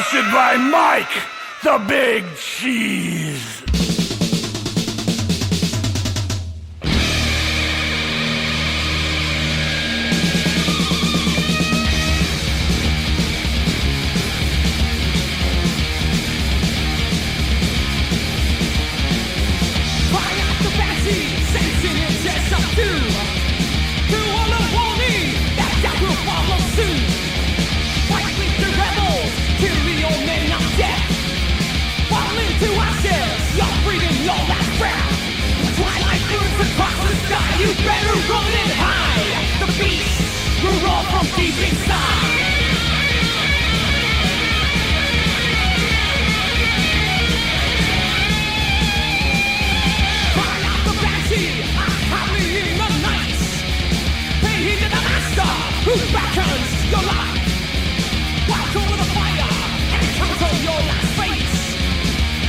Hosted by Mike, the Big Cheese. You better run and hide. The beast will roar from deep inside. Find out the banshee, howling in the night. Pay heed to the master who beckons your life. Walk over the fire and encounter your last fate.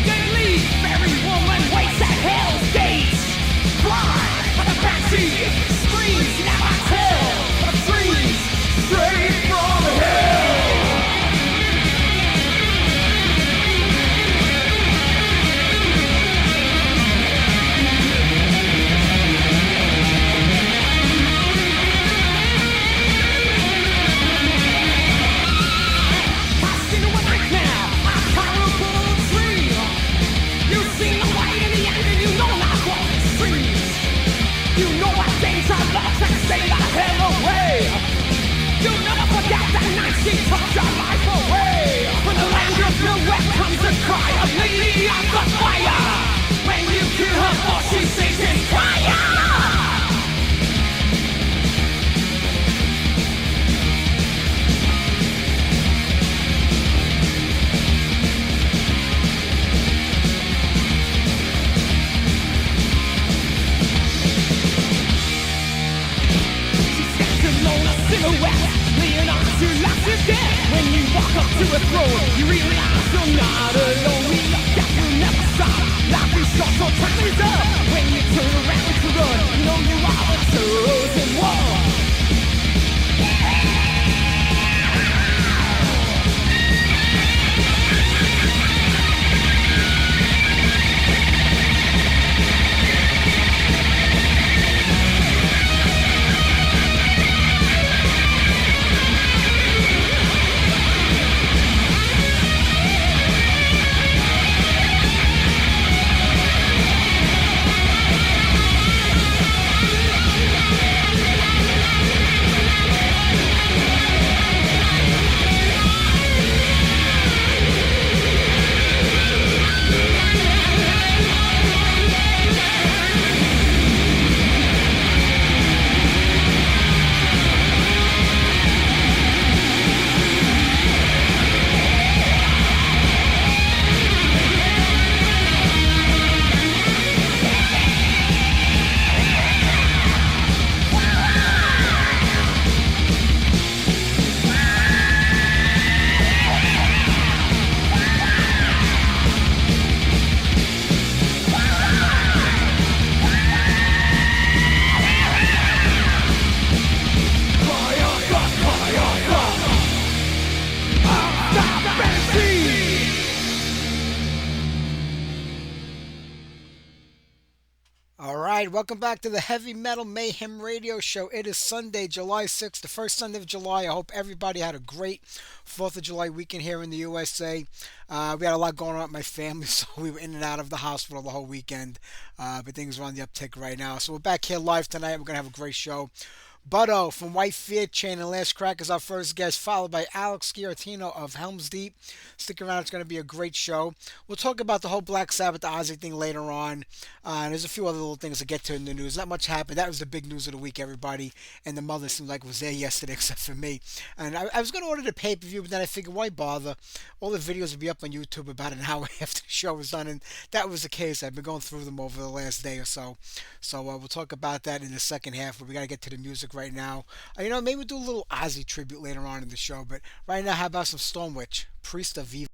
Deadly fairy woman waits at hell's gates. Fly! Screams never tell, but dreams straight from hell. Passed into a nightmare, a horrible dream. You've seen the light in the end and you know not what it dreams. You know what danger lurks and stay the hell away. You'll never forget that night she took your life away. When the land of nowhere comes a cry of lady of the fire. When you kill her for she sings in fire. Silhouette, laying on to last is dead. When you walk up to a throne, you realize you're not alone. We love that will never stop. Life is short, so time is up. When you turn around to run, you know you are the chosen one. Welcome back to the Heavy Metal Mayhem Radio Show. It is Sunday, July 6th, the first Sunday of July. I hope everybody had a great 4th of July weekend here in the USA. We had a lot going on with my family, so we were in and out of the hospital the whole weekend. But things are on the uptick right now. So we're back here live tonight. We're going to have a great show. Buddo from White Fear Chain and Last Crack is our first guest, followed by Sciortino of Helms. Stick around, it's going to be a great show. We'll talk about the whole Black Sabbath Ozzy thing later on. And there's a few other little things to get to in the news. Not much happened. That was the big news of the week, everybody. And the mother seemed like was there yesterday, except for me. And I was going to order the pay-per-view, but then I figured, why bother? All the videos will be up on YouTube about an hour after the show was done. And that was the case. I've been going through them over the last day or so. So we'll talk about that in the second half, but we got to get to the music right now. Maybe we'll do a little Ozzy tribute later on in the show. But right now, how about some Stormwitch, Priest of Evil?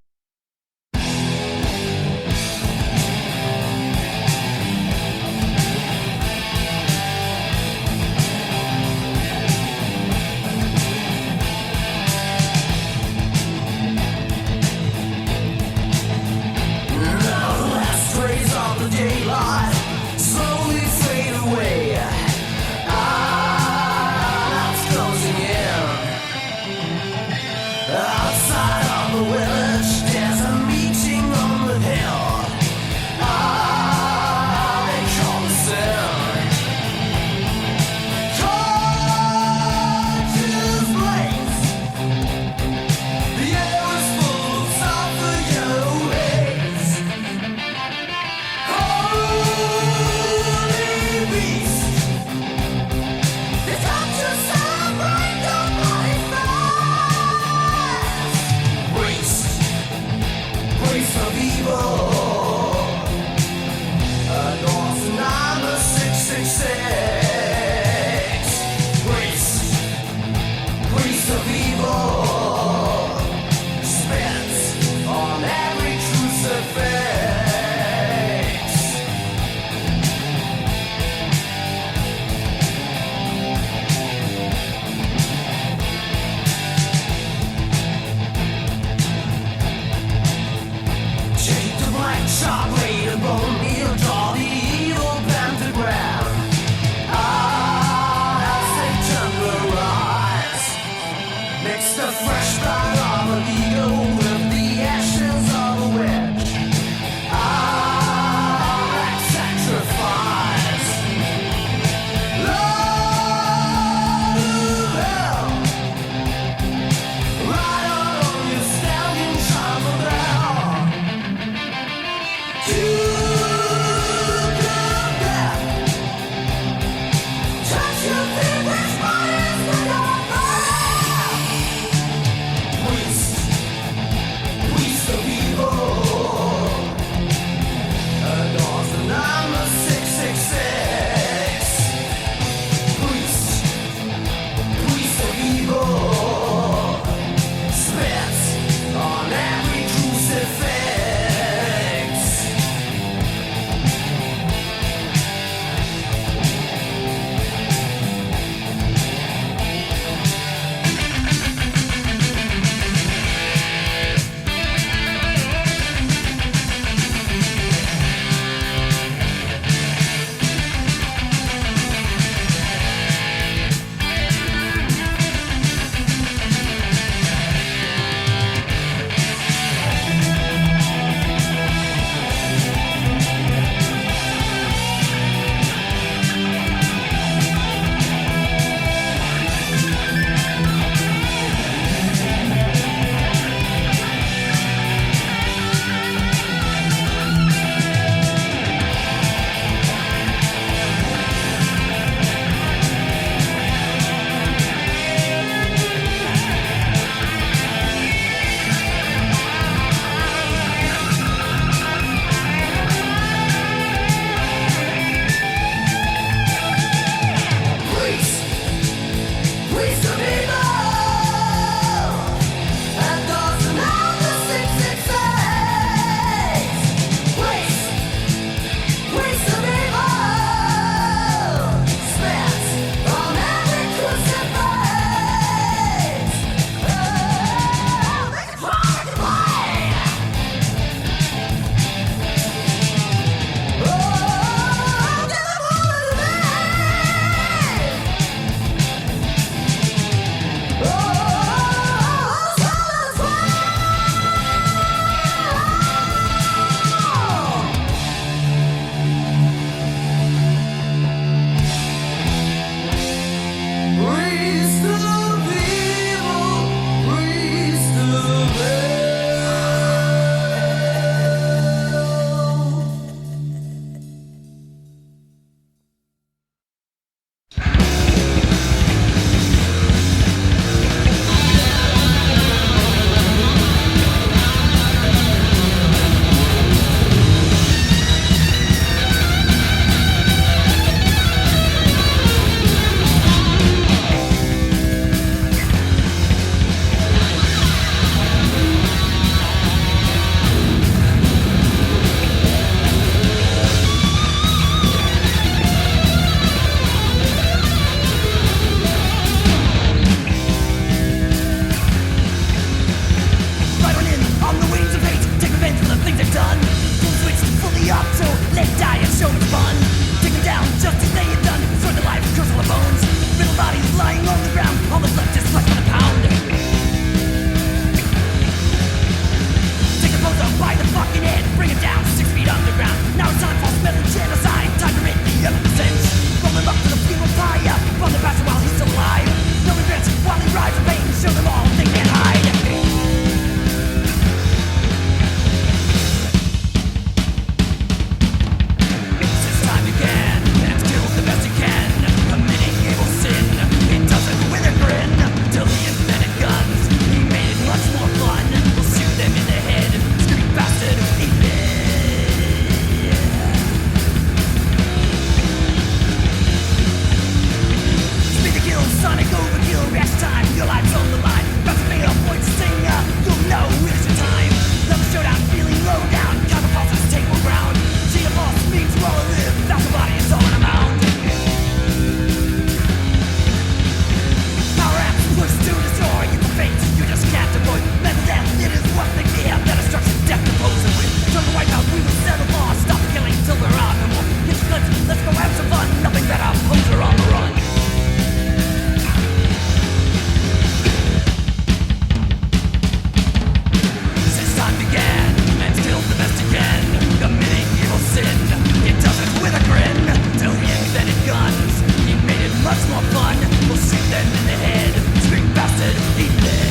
much more fun. We'll shoot them in the head. Scream bastard, eat them.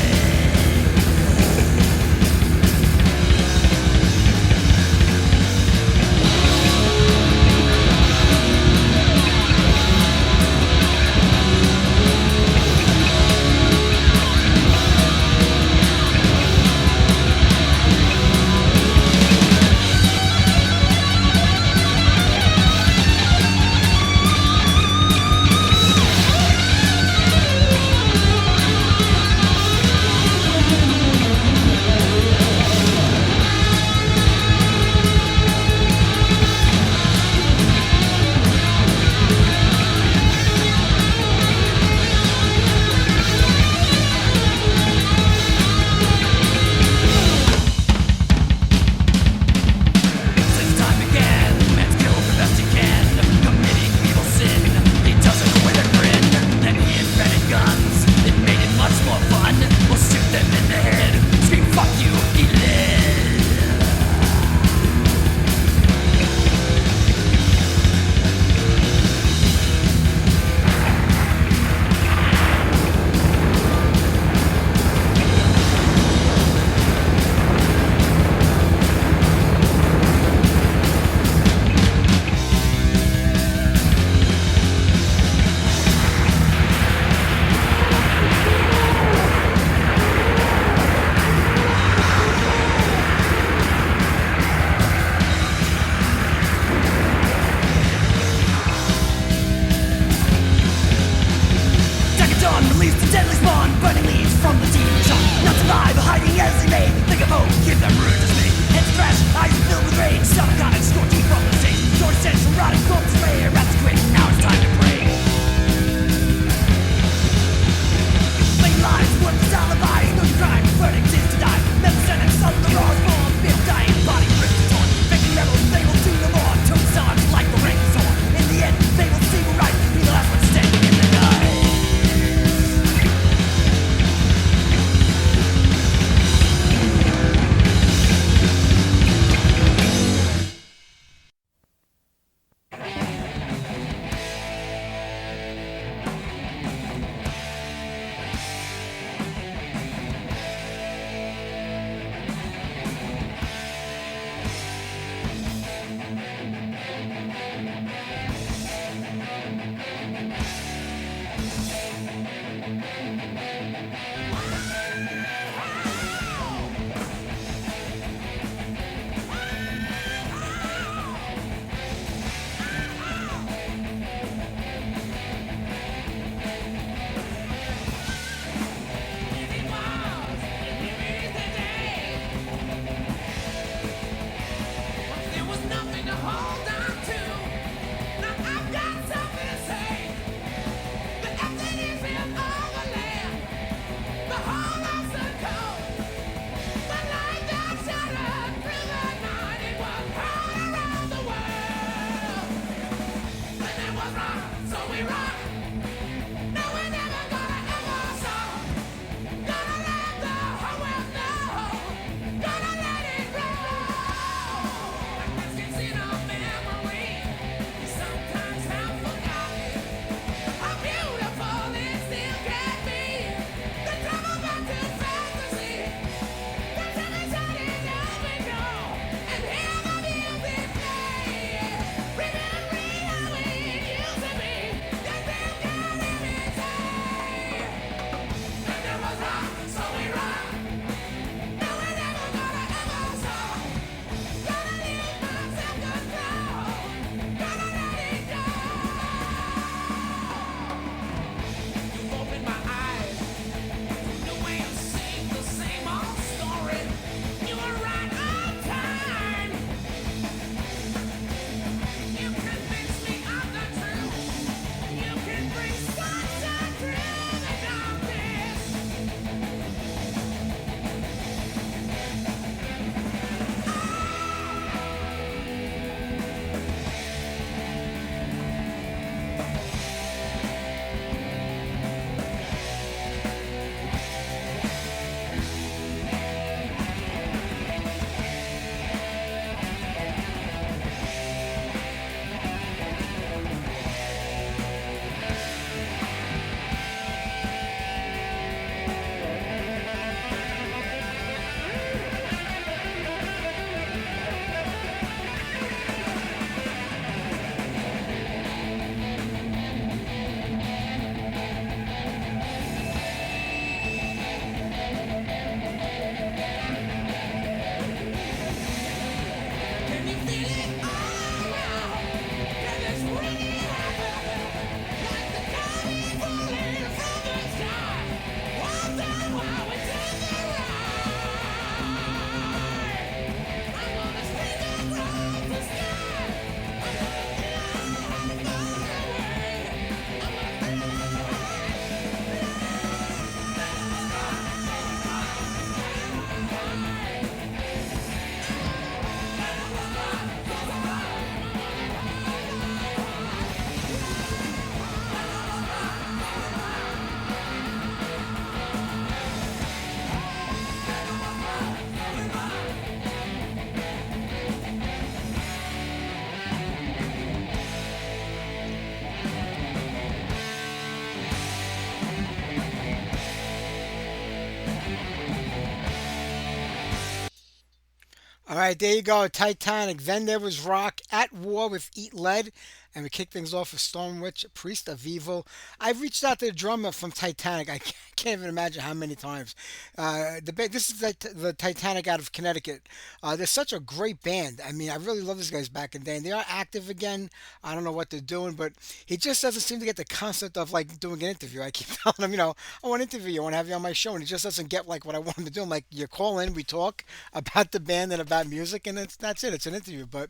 All right, there you go, Titanic. Then there was Rock, At War with Eat Lead, and we kick things off with Stormwitch, Priest of Evil. I've reached out to the drummer from Titanic. I can't even imagine how many times. This is the Titanic out of Connecticut. They're such a great band. I mean, I really love these guys back in the day. And they are active again. I don't know what they're doing, but he just doesn't seem to get the concept of like doing an interview. I keep telling him, I want to interview you, I want to have you on my show, and he just doesn't get like what I want him to do. I'm like, you call in, we talk about the band and about music, and that's it. It's an interview. But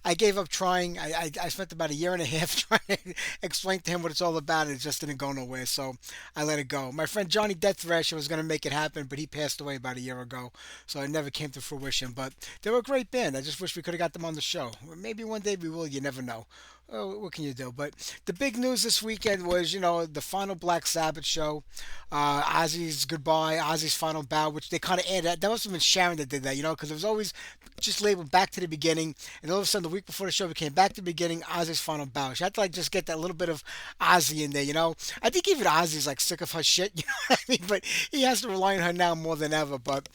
I gave up trying. I spent about a year and a half trying to explain to him what it's all about, and it just didn't go nowhere. So I let it go. My friend Johnny Death Thrasher was going to make it happen, but he passed away about a year ago, so it never came to fruition. But they were a great band. I just wish we could have got them on the show. Maybe one day we will. You never know. What can you do? But the big news this weekend was, the final Black Sabbath show, Ozzy's goodbye, Ozzy's final bow, which they kind of added. That must have been Sharon that did that, because it was always just labeled back to the beginning, and all of a sudden the week before the show became back to the beginning, Ozzy's final bow. She had to like just get that little bit of Ozzy in there, I think even Ozzy's like sick of her shit, you know what I mean? But he has to rely on her now more than ever. But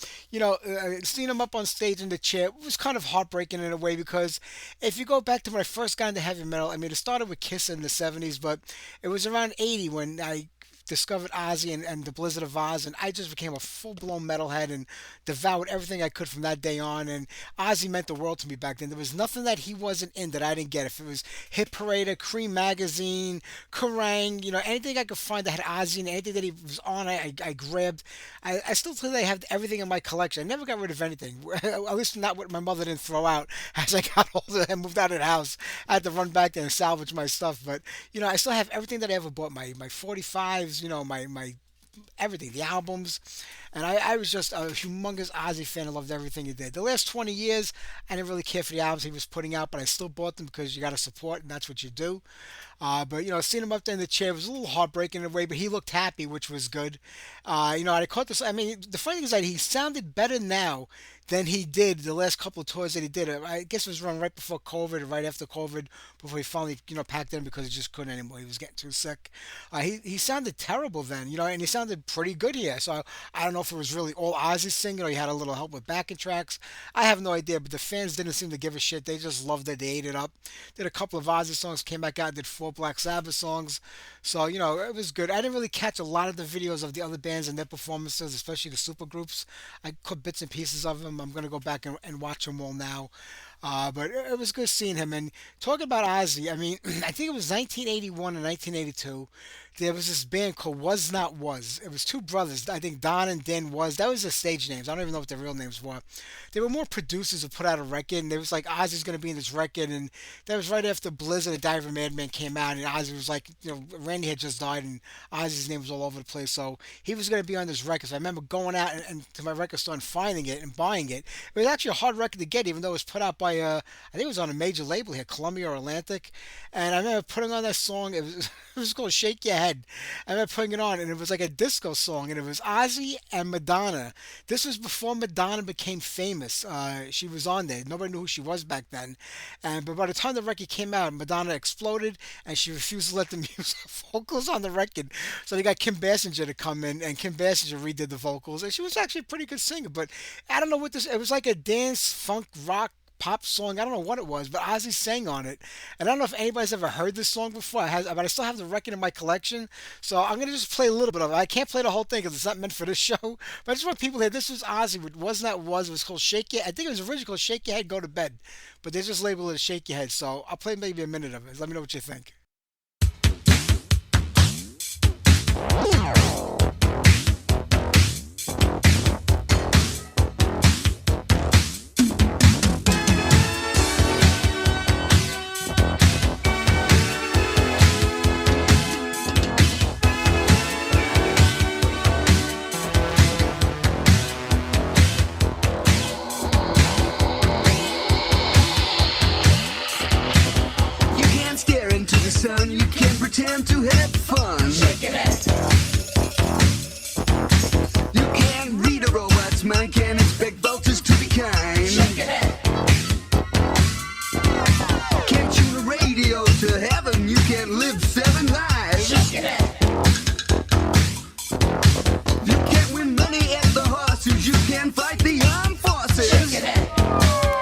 seeing him up on stage in the chair was kind of heartbreaking in a way, because if you go back to when I first got into heavy metal, I mean, it started with Kiss in the 70s, but it was around 80 when I discovered Ozzy and the Blizzard of Oz, and I just became a full-blown metalhead and devoured everything I could from that day on. And Ozzy meant the world to me back then. There was nothing that he wasn't in that I didn't get. If it was Hit Parader, Cream Magazine, Kerrang, anything I could find that had Ozzy and anything that he was on, I grabbed. I still think I have everything in my collection. I never got rid of anything, at least not what my mother didn't throw out as I got older and moved out of the house. I had to run back there and salvage my stuff. But, I still have everything that I ever bought, my 45s, my everything, the albums. And I was just a humongous Ozzy fan. I loved everything he did. The last 20 years, I didn't really care for the albums he was putting out, but I still bought them because you got to support, and that's what you do. But, seeing him up there in the chair was a little heartbreaking in a way, but he looked happy, which was good. I caught this. I mean, the funny thing is that he sounded better now than he did the last couple of tours that he did. I guess it was run right before COVID or right after COVID, before he finally, packed in because he just couldn't anymore. He was getting too sick. He sounded terrible then, and he sounded pretty good here. So I don't know if it was really all Ozzy singing or he had a little help with backing tracks. I have no idea, but the fans didn't seem to give a shit. They just loved it. They ate it up. Did a couple of Ozzy songs, came back out, did 4 Black Sabbath songs. So, it was good. I didn't really catch a lot of the videos of the other bands and their performances, especially the super groups. I caught bits and pieces of them. I'm going to go back and watch them all now. But it was good seeing him. And talking about Ozzy, I mean, I think it was 1981 and 1982. There was this band called Was Not Was. It was 2 brothers. I think Don and Dan Was. That was their stage names. I don't even know what their real names were. They were more producers who put out a record. And they was like, Ozzy's going to be in this record. And that was right after Blizzard and Diver Madman came out. And Ozzy was like, Randy had just died. And Ozzy's name was all over the place. So he was going to be on this record. So I remember going out and to my record store and finding it and buying it. It was actually a hard record to get, even though it was put out by, I think it was on a major label here, Columbia or Atlantic. And I remember putting on that song. It was called Shake Your Head. I remember putting it on, and it was like a disco song, and it was Ozzy and Madonna. This was before Madonna became famous. She was on there. Nobody knew who she was back then. But by the time the record came out, Madonna exploded, and she refused to let them use her vocals on the record. So they got Kim Basinger to come in, and Kim Basinger redid the vocals. And she was actually a pretty good singer, but I don't know what this... It was like a dance, funk, rock, pop song. I don't know what it was, but Ozzy sang on it. And I don't know if anybody's ever heard this song before, but I still have the record in my collection. So I'm going to just play a little bit of it. I can't play the whole thing because it's not meant for this show. But I just want people to hear. This was Ozzy with Was Not Was. It was called Shake Your Head. I think it was originally called Shake Your Head, Go to Bed. But they just labeled it Shake Your Head. So I'll play maybe a minute of it. Let me know what you think. Son, you can pretend to have fun. Shake it out. You can't read a robot's mind, can't expect vultures to be kind. Shake it out. Can't tune a radio to heaven, you can't live 7 lives. Shake it out. You can't win money at the horses, you can't fight the armed forces. Shake it out.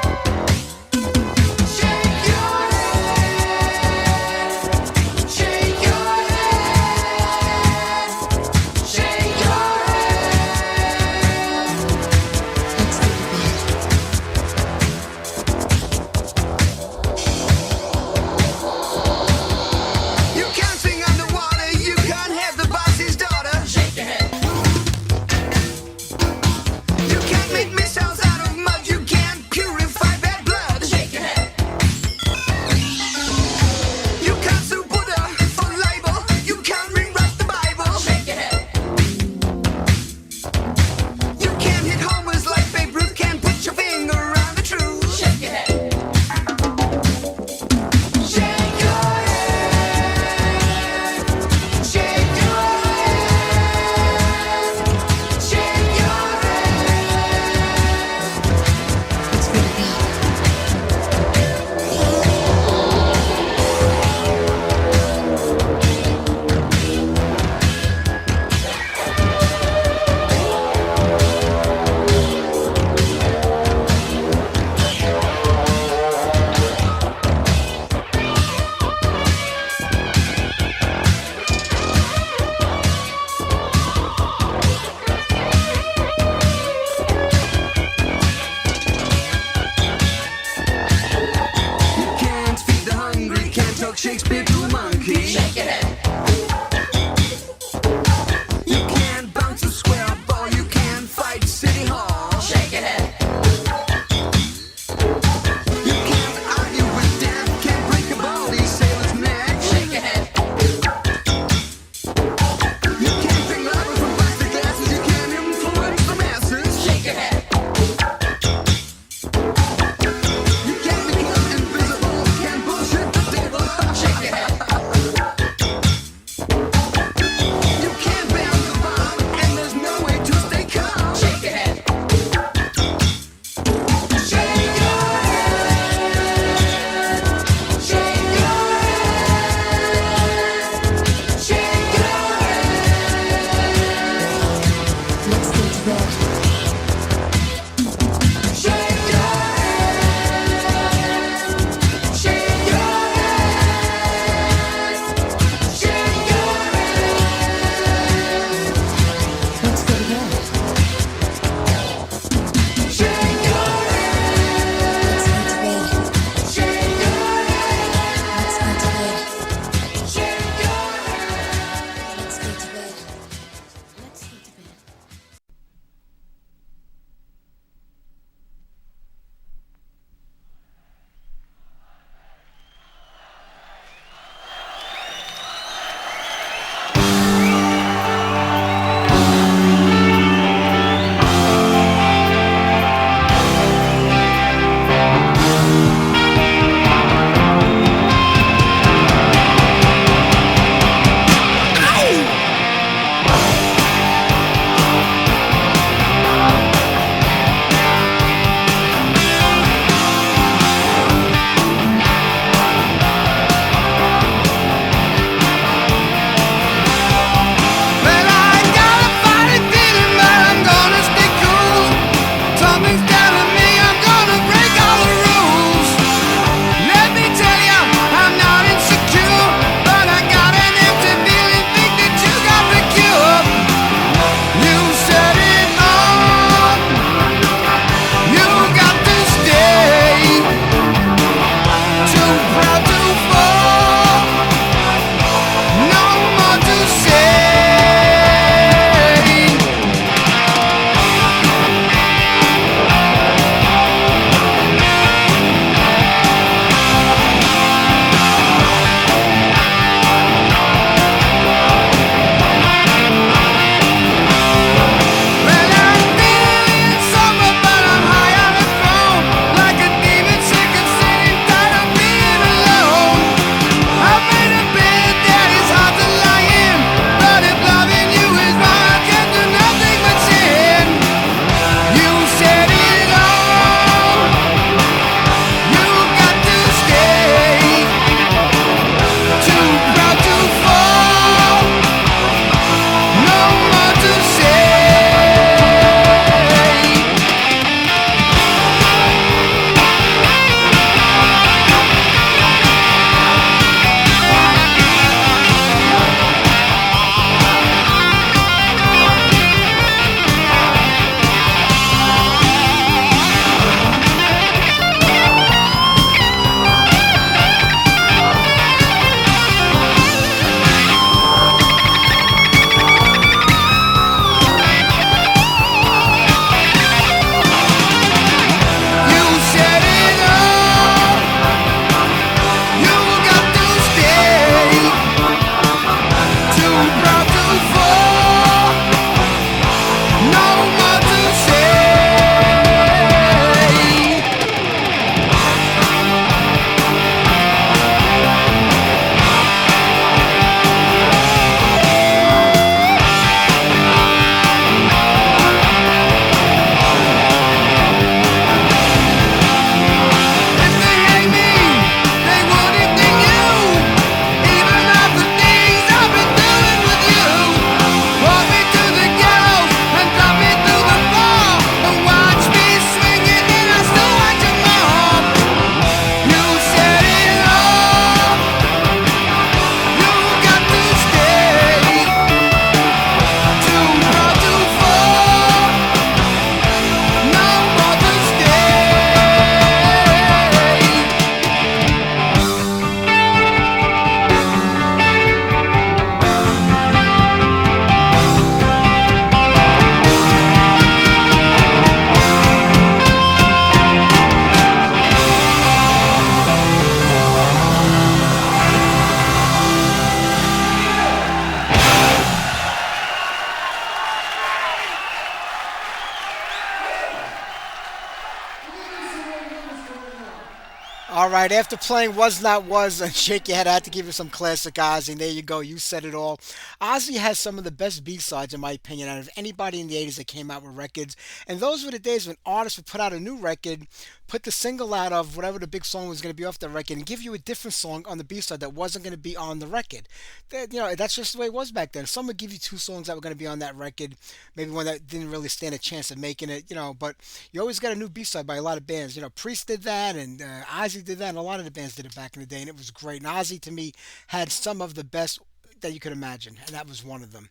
All right, after playing Was Not Was and Shake Your Head, I had to give you some classic Ozzy. And there you go, you said it all. Ozzy has some of the best B-sides, in my opinion, out of anybody in the 80s that came out with records. And those were the days when artists would put out a new record, put the single out of whatever the big song was going to be off the record, and give you a different song on the B-side that wasn't going to be on the record. That's just the way it was back then. Some would give you two songs that were going to be on that record, maybe one that didn't really stand a chance of making it, but you always got a new B-side by a lot of bands. Priest did that, and Ozzy did that, and a lot of the bands did it back in the day, and it was great. And Ozzy, to me, had some of the best that you could imagine, and that was one of them.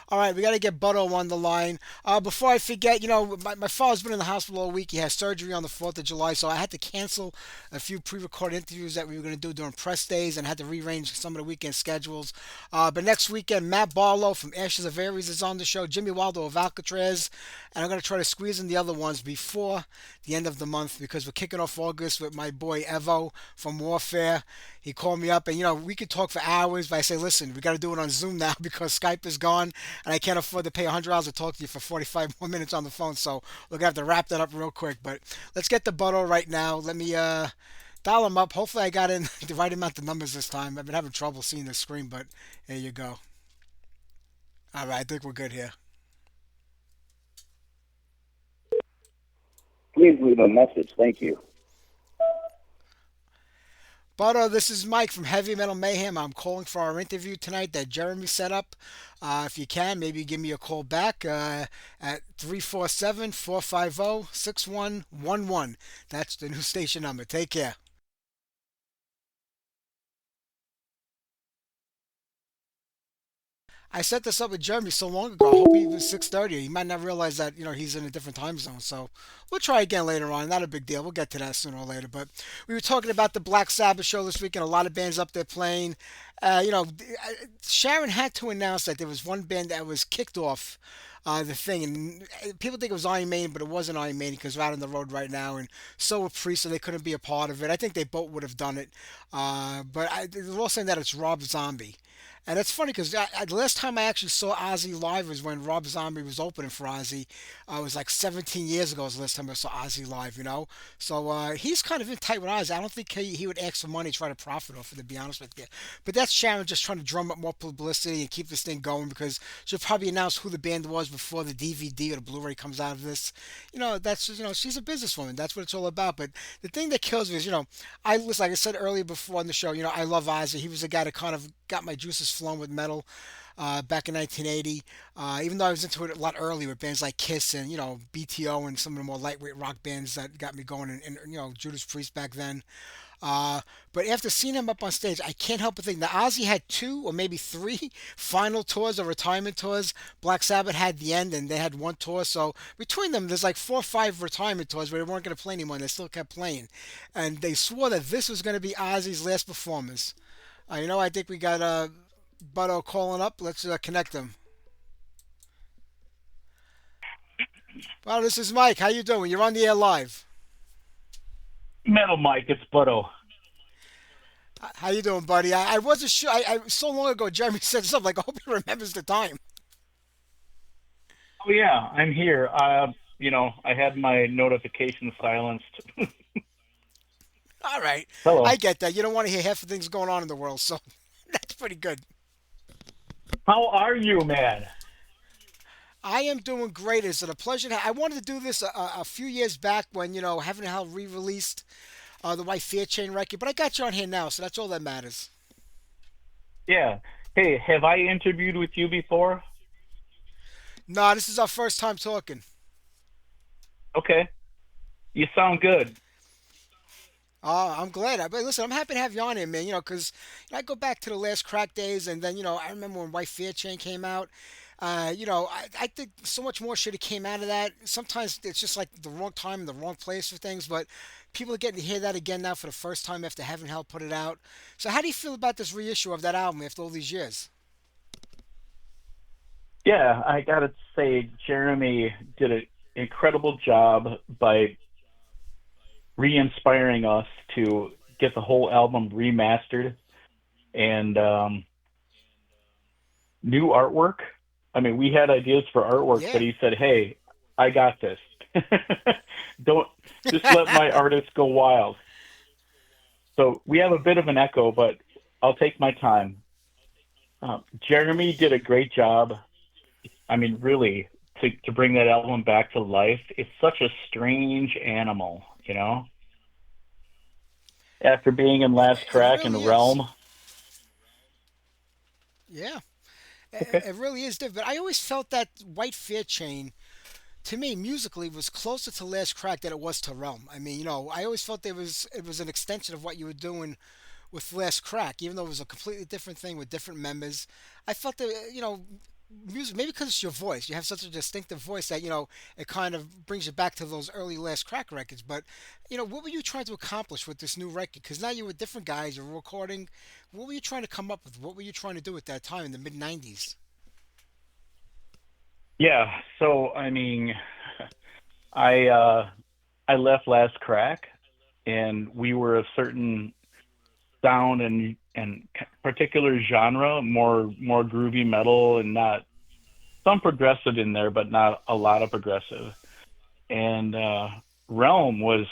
All right, we got to get Buddo on the line. Before I forget, my father's been in the hospital all week. He had surgery on the 4th of July, so I had to cancel a few pre-recorded interviews that we were going to do during press days and had to rearrange some of the weekend schedules. But next weekend, Matt Barlow from Ashes of Aries is on the show, Jimmy Waldo of Alcatraz, and I'm going to try to squeeze in the other ones before the end of the month because we're kicking off August with my boy Evo from Warfare. He called me up, and we could talk for hours, but I say, listen, we got to do it on Zoom now because Skype is gone, and I can't afford to pay $100 to talk to you for 45 more minutes on the phone, so we're going to have to wrap that up real quick. But let's get the Buddo right now. Let me dial him up. Hopefully I got in the right amount of numbers this time. I've been having trouble seeing the screen, but there you go. All right, I think we're good here. Please leave a message. Thank you. Buddo, this is Mike from Heavy Metal Mayhem. I'm calling for our interview tonight that Jeremy set up. If you can, maybe give me a call back at 347-450-6111. That's the new station number. Take care. I set this up with Jeremy so long ago. I hope he was 6:30. He might not realize that he's in a different time zone. So we'll try again later on. Not a big deal. We'll get to that sooner or later. But we were talking about the Black Sabbath show this weekend. A lot of bands up there playing. Sharon had to announce that there was one band that was kicked off the thing, and people think it was Iron Maiden, but it wasn't Iron Maiden because they're out on the road right now, and so were Priest, so they couldn't be a part of it. I think they both would have done it, but they're all saying that it's Rob Zombie. And it's funny because the last time I actually saw Ozzy live was when Rob Zombie was opening for Ozzy. It was like 17 years ago was the last time I saw Ozzy live. So he's kind of in tight with Ozzy. I don't think he would ask for money to try to profit off it, to be honest with you. But that's Sharon just trying to drum up more publicity and keep this thing going because she'll probably announce who the band was before the DVD or the Blu-ray comes out of this. That's she's a businesswoman. That's what it's all about. But the thing that kills me is, I was, like I said earlier before on the show, I love Ozzy. He was the guy that kind of got my juices flowing with metal back in 1980. Even though I was into it a lot earlier with bands like Kiss and BTO and some of the more lightweight rock bands that got me going, and Judas Priest back then. But after seeing him up on stage, I can't help but think that Ozzy had two or maybe three final tours or retirement tours. Black Sabbath had the end, and they had one tour. So between them, there's like 4 or 5 retirement tours where they weren't going to play anymore, and they still kept playing. And they swore that this was going to be Ozzy's last performance. I think we got Buddo calling up. Let's connect them. Well, this is Mike. How you doing? You're on the air live. Metal Mike, it's Buddo. How you doing, buddy? I wasn't sure. So long ago, Jeremy said something like, "I hope he remembers the time." Oh yeah, I'm here. I had my notifications silenced. All right. Hello. I get that. You don't want to hear half the things going on in the world, so that's pretty good. How are you, man? I am doing great. It's a pleasure. I wanted to do this a few years back when, Heaven and Hell re-released the White Fear Chain record, but I got you on here now, so that's all that matters. Yeah. Hey, have I interviewed with you before? No, this is our first time talking. Okay. You sound good. I'm glad. But listen, I'm happy to have you on here, man. Because I go back to the last crack days, and then I remember when White Fear Chain came out. I think so much more should have came out of that. Sometimes it's just like the wrong time and the wrong place for things, but people are getting to hear that again now for the first time after Heaven and Hell put it out. So how do you feel about this reissue of that album after all these years? Yeah, I gotta say, Jeremy did an incredible job by re-inspiring us to get the whole album remastered and new artwork. I mean, we had ideas for artwork, Yeah. but he said, "Hey, I got this. Don't just let my artists go wild." So we have a bit of an echo, but I'll take my time. Jeremy did a great job. I mean, really, to bring that album back to life. It's such a strange animal, you know? After being in Last It Track really and is. Realm. Yeah, Okay. it really is different. I always felt that White Fair Chain, to me, musically, was closer to Last Crack than it was to Realm. I mean, I always felt it was an extension of what you were doing with Last Crack, even though it was a completely different thing with different members. I felt that music, maybe because it's your voice, you have such a distinctive voice that it kind of brings you back to those early Last Crack records. But what were you trying to accomplish with this new record? Because now you're with different guys, you're recording. What were you trying to come up with? What were you trying to do at that time in the mid '90s? Yeah. So, I mean, I uh, I left Last Crack, and we were a certain sound and particular genre, more groovy metal, and not some progressive in there, but not a lot of progressive. And Realm was,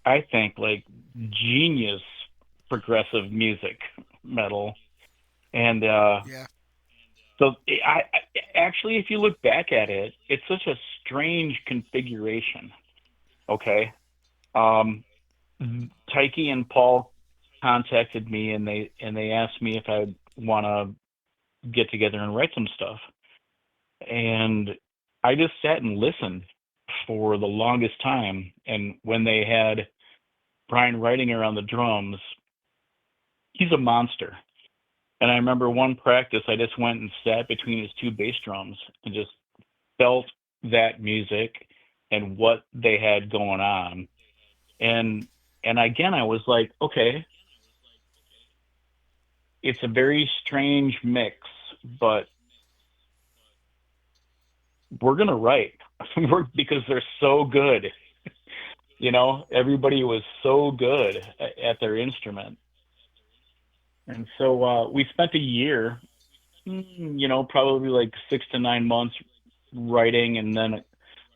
I think, like genius progressive music metal. And Yeah, so actually, if you look back at it, it's such a strange configuration. Okay. Um, Taiki and Paul contacted me, and they asked me if I'd want to get together and write some stuff. And I just sat and listened for the longest time. And when they had Brian Reitinger on the drums, he's a monster. And I remember one practice, I just went and sat between his two bass drums and just felt that music and what they had going on. And again, I was like, okay, it's a very strange mix, but we're gonna write because they're so good. Everybody was so good at their instrument, and so we spent a year, probably like 6 to 9 months writing, and then a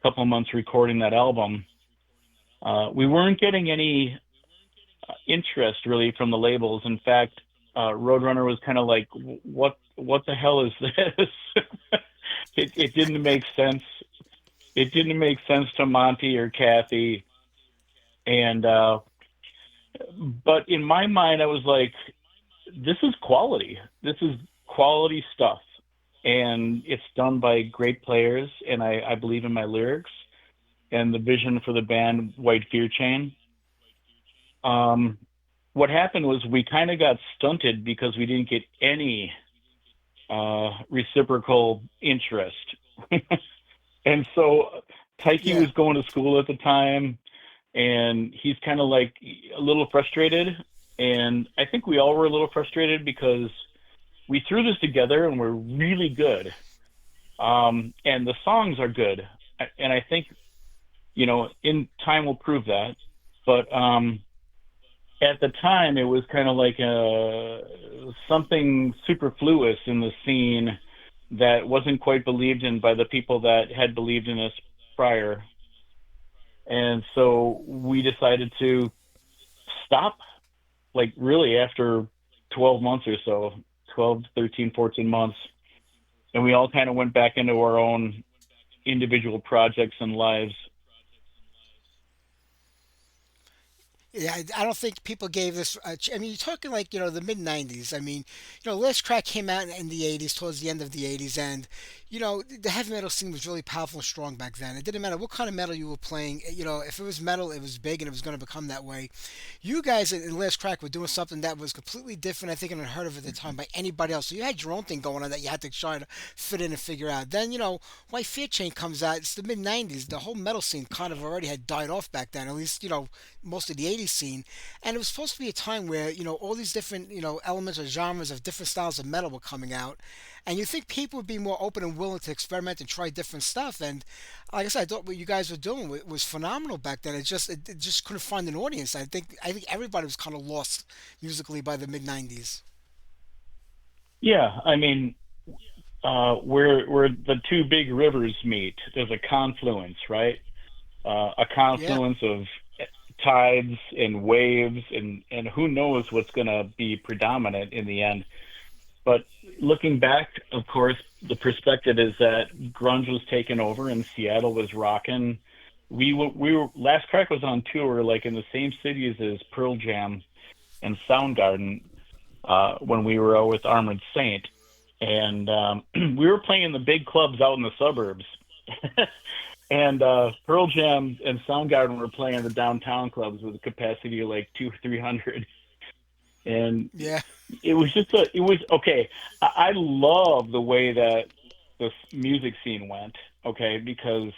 couple of months recording that album. We weren't getting any interest really from the labels. In fact, Roadrunner was kind of like, what the hell is this? It didn't make sense. It didn't make sense to Monty or Kathy, and but in my mind, I was like, this is quality. This is quality stuff, and it's done by great players, and I believe in my lyrics and the vision for the band White Fear Chain. Um, what happened was we kind of got stunted because we didn't get any reciprocal interest. And so Taiki yeah, was going to school at the time, and he's kind of like a little frustrated. And I think we all were a little frustrated because we threw this together and we're really good. And the songs are good. And I think, in time will prove that. But at the time, it was kind of like something superfluous in the scene that wasn't quite believed in by the people that had believed in us prior. And so we decided to stop, like really after 12 months or so, 12, 13, 14 months. And we all kind of went back into our own individual projects and lives. yeah. I don't think people gave this. I mean, you're talking like the mid '90s. I mean, Last Crack came out in the '80s, towards the end of the '80s, and the heavy metal scene was really powerful and strong back then. It didn't matter what kind of metal you were playing. If it was metal, it was big and it was going to become that way. You guys in Last Crack were doing something that was completely different, I think, and unheard of at the time by anybody else. So you had your own thing going on that you had to try to fit in and figure out. Then, White Fear Chain comes out. It's the mid '90s. The whole metal scene kind of already had died off back then. At least, most of the '80s scene, and it was supposed to be a time where all these different elements or genres of different styles of metal were coming out, and you think people would be more open and willing to experiment and try different stuff. And like I said, I thought what you guys were doing was phenomenal back then. It just couldn't find an audience. I think everybody was kind of lost musically by the mid '90s. Yeah, I mean, where the two big rivers meet, there's a confluence, right? A Yeah, confluence of tides and waves, and who knows what's going to be predominant in the end. But looking back, of course, the perspective is that grunge was taking over and Seattle was rocking. We were Last Crack was on tour like in the same cities as Pearl Jam and Soundgarden when we were out with Armored Saint, and we were playing in the big clubs out in the suburbs. And Pearl Jam and Soundgarden were playing in the downtown clubs with a capacity of like two, 300. And Yeah. it was okay. I love the way that the music scene went, okay, because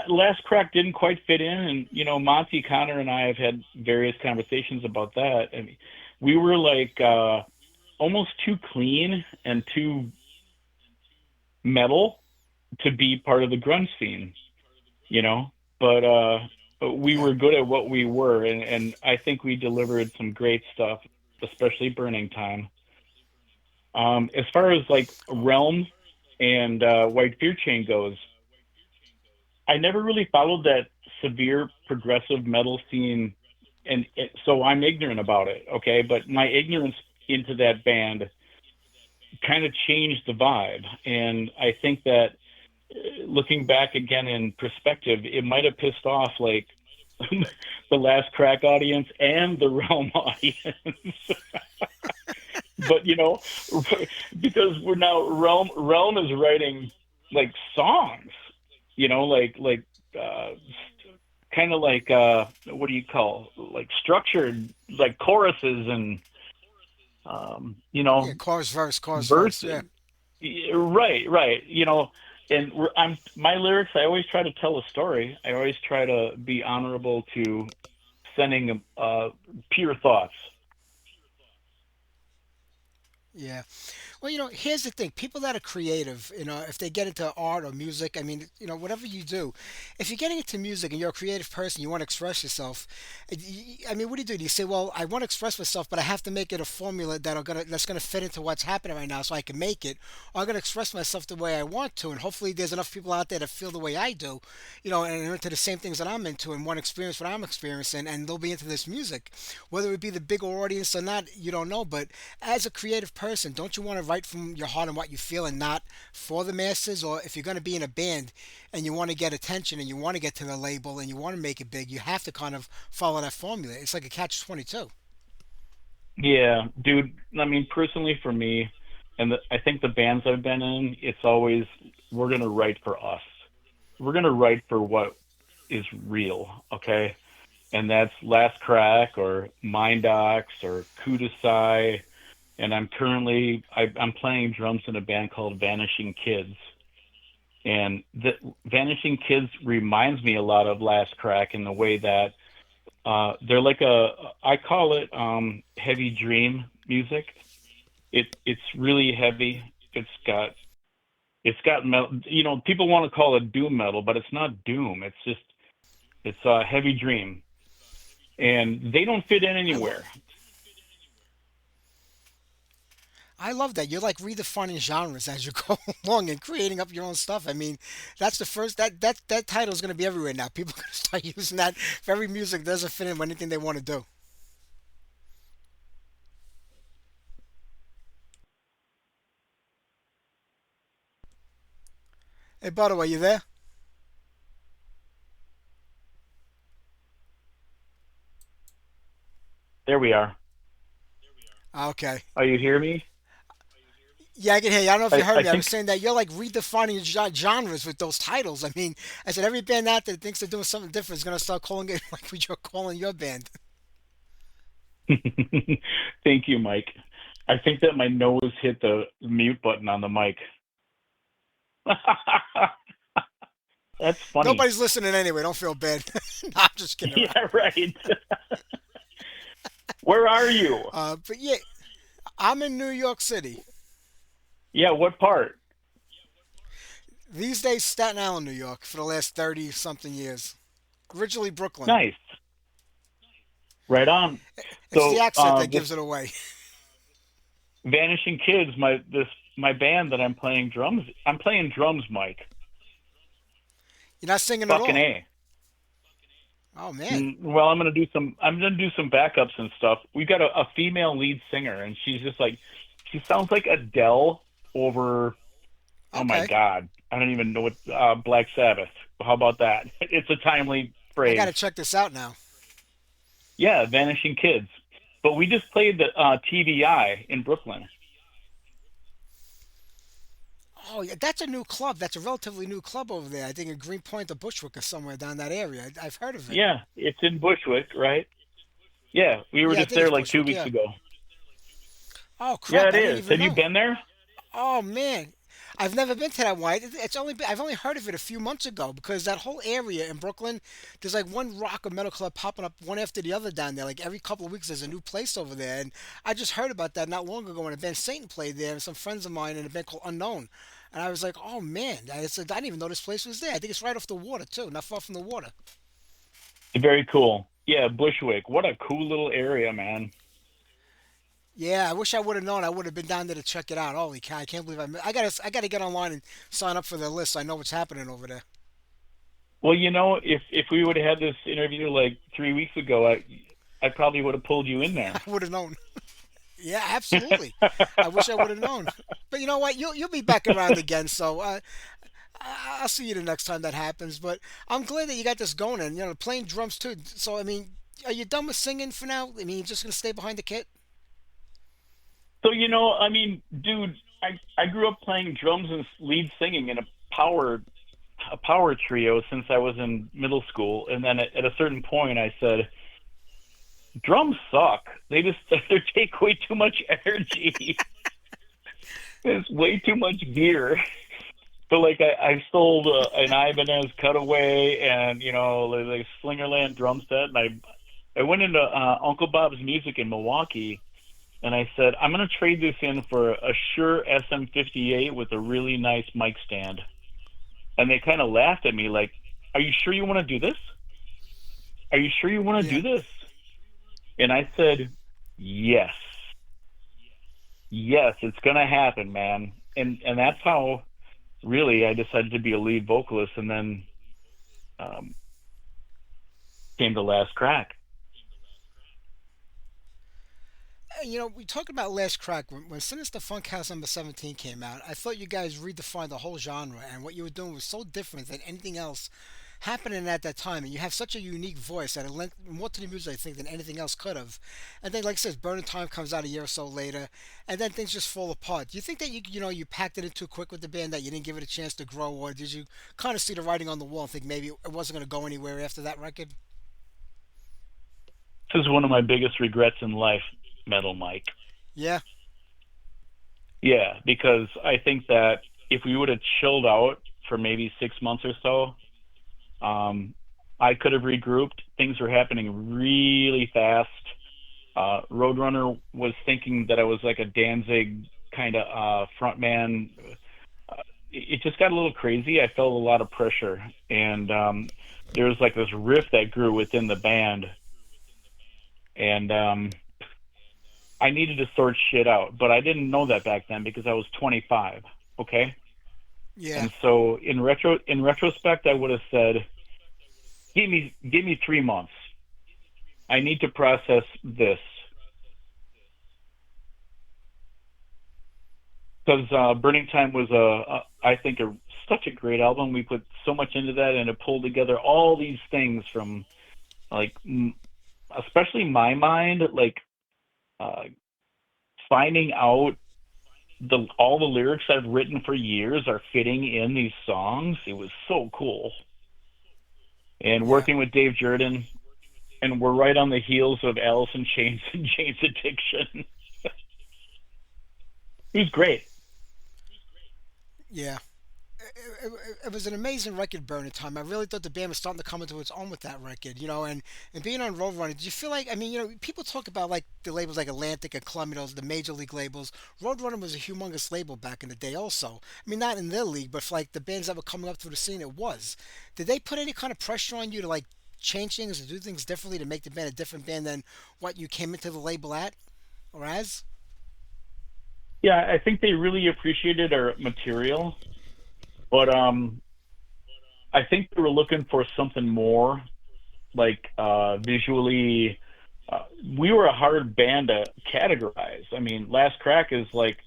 Last Crack didn't quite fit in, and Monty Connor and I have had various conversations about that. I mean, we were like almost too clean and too metal to be part of the grunge scene, you know. But we Yeah. were good at what we were, and I think we delivered some great stuff, especially Burning Time. As far as like Realm and White Fear Chain goes, I never really followed that severe progressive metal scene, and so I'm ignorant about it. Okay, but my ignorance into that band kind of changed the vibe, and I think that looking back again in perspective, it might have pissed off like the Last Crack audience and the Realm audience. But because we're now Realm is writing like songs, like uh, kind of like what do you call like structured like choruses and you Yeah. know Chorus, verse. Yeah. verses. Right, right. And I'm my lyrics. I always try to tell a story. I always try to be honorable to sending pure thoughts. Yeah. Well, here's the thing. People that are creative, if they get into art or music, I mean, whatever you do, if you're getting into music and you're a creative person, you want to express yourself. I mean, what do you do? Do you say, well, I want to express myself, but I have to make it a formula that's gonna fit into what's happening right now, so I can make it, or I'm gonna express myself the way I want to, and hopefully there's enough people out there that feel the way I do, and are into the same things that I'm into and want to experience what I'm experiencing, and they'll be into this music, whether it be the bigger audience or not, you don't know, but as a creative person, don't you want to write from your heart and what you feel and not for the masses? Or if you're going to be in a band and you want to get attention and you want to get to the label and you want to make it big, you have to kind of follow that formula. It's like a catch 22. Yeah, dude. I mean, personally for me, and I think the bands I've been in, it's always we're gonna write for us. We're gonna write for what is real, okay? And that's Last Crack or Mind Ox or Kudasai. And I'm playing drums in a band called Vanishing Kids. And the Vanishing Kids reminds me a lot of Last Crack in the way that they're like I call it heavy dream music. It's really heavy. It's got metal. People want to call it doom metal, but it's not doom. It's a heavy dream, and they don't fit in I love anywhere. I love that. You're like redefining genres as you go along and creating up your own stuff. I mean, that's the first that title is going to be everywhere now. People are going to start using that for every music that doesn't fit in with anything they want to do. Hey, Buddo, are you there? There we are. Okay. Oh, you hear me? Yeah, I can hear you. I don't know if you heard I me. I was think saying that you're like redefining genres with those titles. I mean, I said every band out there that thinks they're doing something different is going to start calling it like we are calling your band. Thank you, Mike. I think that my nose hit the mute button on the mic. That's funny. Nobody's listening anyway. Don't feel bad. No, I'm just kidding around. Yeah, right. Where are you? But yeah, I'm in New York City. Yeah, what part? These days, Staten Island, New York, for the last 30 something years. Originally Brooklyn. Nice. Right on. It's the So, accent that this gives it away. Vanishing Kids, my band that I'm playing drums. I'm playing drums, Mike. You're not singing at Fucking all. A. Oh man. Well, I'm gonna do some backups and stuff. We've got a female lead singer, and she's just like, she sounds like Adele over. Oh my Okay. God, I don't even know what Black Sabbath. How about that? It's a timely I phrase. gotta check this out now. Yeah, Vanishing Kids. But we just played the TVI in Brooklyn. Oh yeah, that's a new club. That's a relatively new club over there. I think in Greenpoint or Bushwick or somewhere down that area. I've heard of it. Yeah, it's in Bushwick, right? Yeah, we were Yeah, I just think it's there like two Bushwick. weeks Yeah. ago. Oh Yeah, crap! it I didn't is. even Have you know. been there? Oh man, I've never been to that one. I've only heard of it a few months ago because that whole area in Brooklyn, there's like one rock or metal club popping up one after the other down there. Like every couple of weeks, there's a new place over there, and I just heard about that not long ago when a band Satan played there, and some friends of mine in a band called Unknown, and I was like, oh man, I didn't even know this place was there. I think it's right off the water too, not far from the water. Very cool. Yeah, Bushwick. What a cool little area, man. Yeah, I wish I would have known. I would have been down there to check it out. Holy cow! I can't believe I gotta get online and sign up for the list so I know what's happening over there. Well, if we would have had this interview like 3 weeks ago, I probably would have pulled you in there. I would have known. Yeah, absolutely. I wish I would have known. But you know what? You'll be back around again. So I'll see you the next time that happens. But I'm glad that you got this going and playing drums too. So I mean, are you done with singing for now? I mean, you're just gonna stay behind the kit? So, I mean, dude, I grew up playing drums and lead singing in a power trio since I was in middle school, and then at a certain point, I said, drums suck. They just they take way too much energy. It's way too much gear. But like I sold an Ibanez Cutaway and like Slingerland drum set, and I went into Uncle Bob's Music in Milwaukee, and I said I'm gonna trade this in for a Shure SM58 with a really nice mic stand. And they kind of laughed at me like, "Are you sure you want to do this? Are you sure you want to Yeah. do this?" And I said, "Yes, yes, it's gonna happen, man." And that's how really I decided to be a lead vocalist, and then um, came to Last Crack. We talked about Last Crack when Sinister Funkhouse number 17 came out. I thought you guys redefined the whole genre, and what you were doing was so different than anything else happening at that time. And you have such a unique voice that it lent more to the music, I think, than anything else could have. And then, like I said, Burning Time comes out a year or so later, and then things just fall apart. Do you think that you packed it in too quick with the band, that you didn't give it a chance to grow, or did you kind of see the writing on the wall and think maybe it wasn't going to go anywhere after that record? This is one of my biggest regrets in life, Metal Mike. Yeah, Yeah, because I think that if we would have chilled out for maybe 6 months or so, I could have regrouped. Things were happening really fast. Roadrunner was thinking that I was like a Danzig kind of front man. It just got a little crazy. I felt a lot of pressure, and there was like this riff that grew within the band, and I needed to sort shit out, but I didn't know that back then because I was 25. Okay, yeah, and so in retrospect, I would have said, give me 3 months. I need to process this because Burning Time was I think such a great album. We put so much into that, and it pulled together all these things from like especially my mind, like uh, finding out the all the lyrics I've written for years are fitting in these songs. It was so cool. And yeah. working with Dave Jordan, and we're right on the heels of Alice in Chains and Jane's Addiction. He's great. Yeah. It was an amazing record, Burning Time. I really thought the band was starting to come into its own with that record, and being on Roadrunner. Did you feel like, I mean, people talk about like the labels like Atlantic and Columbia, those the major league labels. Roadrunner was a humongous label back in the day, also. I mean, not in their league, but for like the bands that were coming up through the scene, it was. Did they put any kind of pressure on you to like change things or do things differently to make the band a different band than what you came into the label at or as? Yeah, I think they really appreciated our material, but I think they were looking for something more. like visually. Uh, we were a hard band to categorize. I mean, Last Crack is like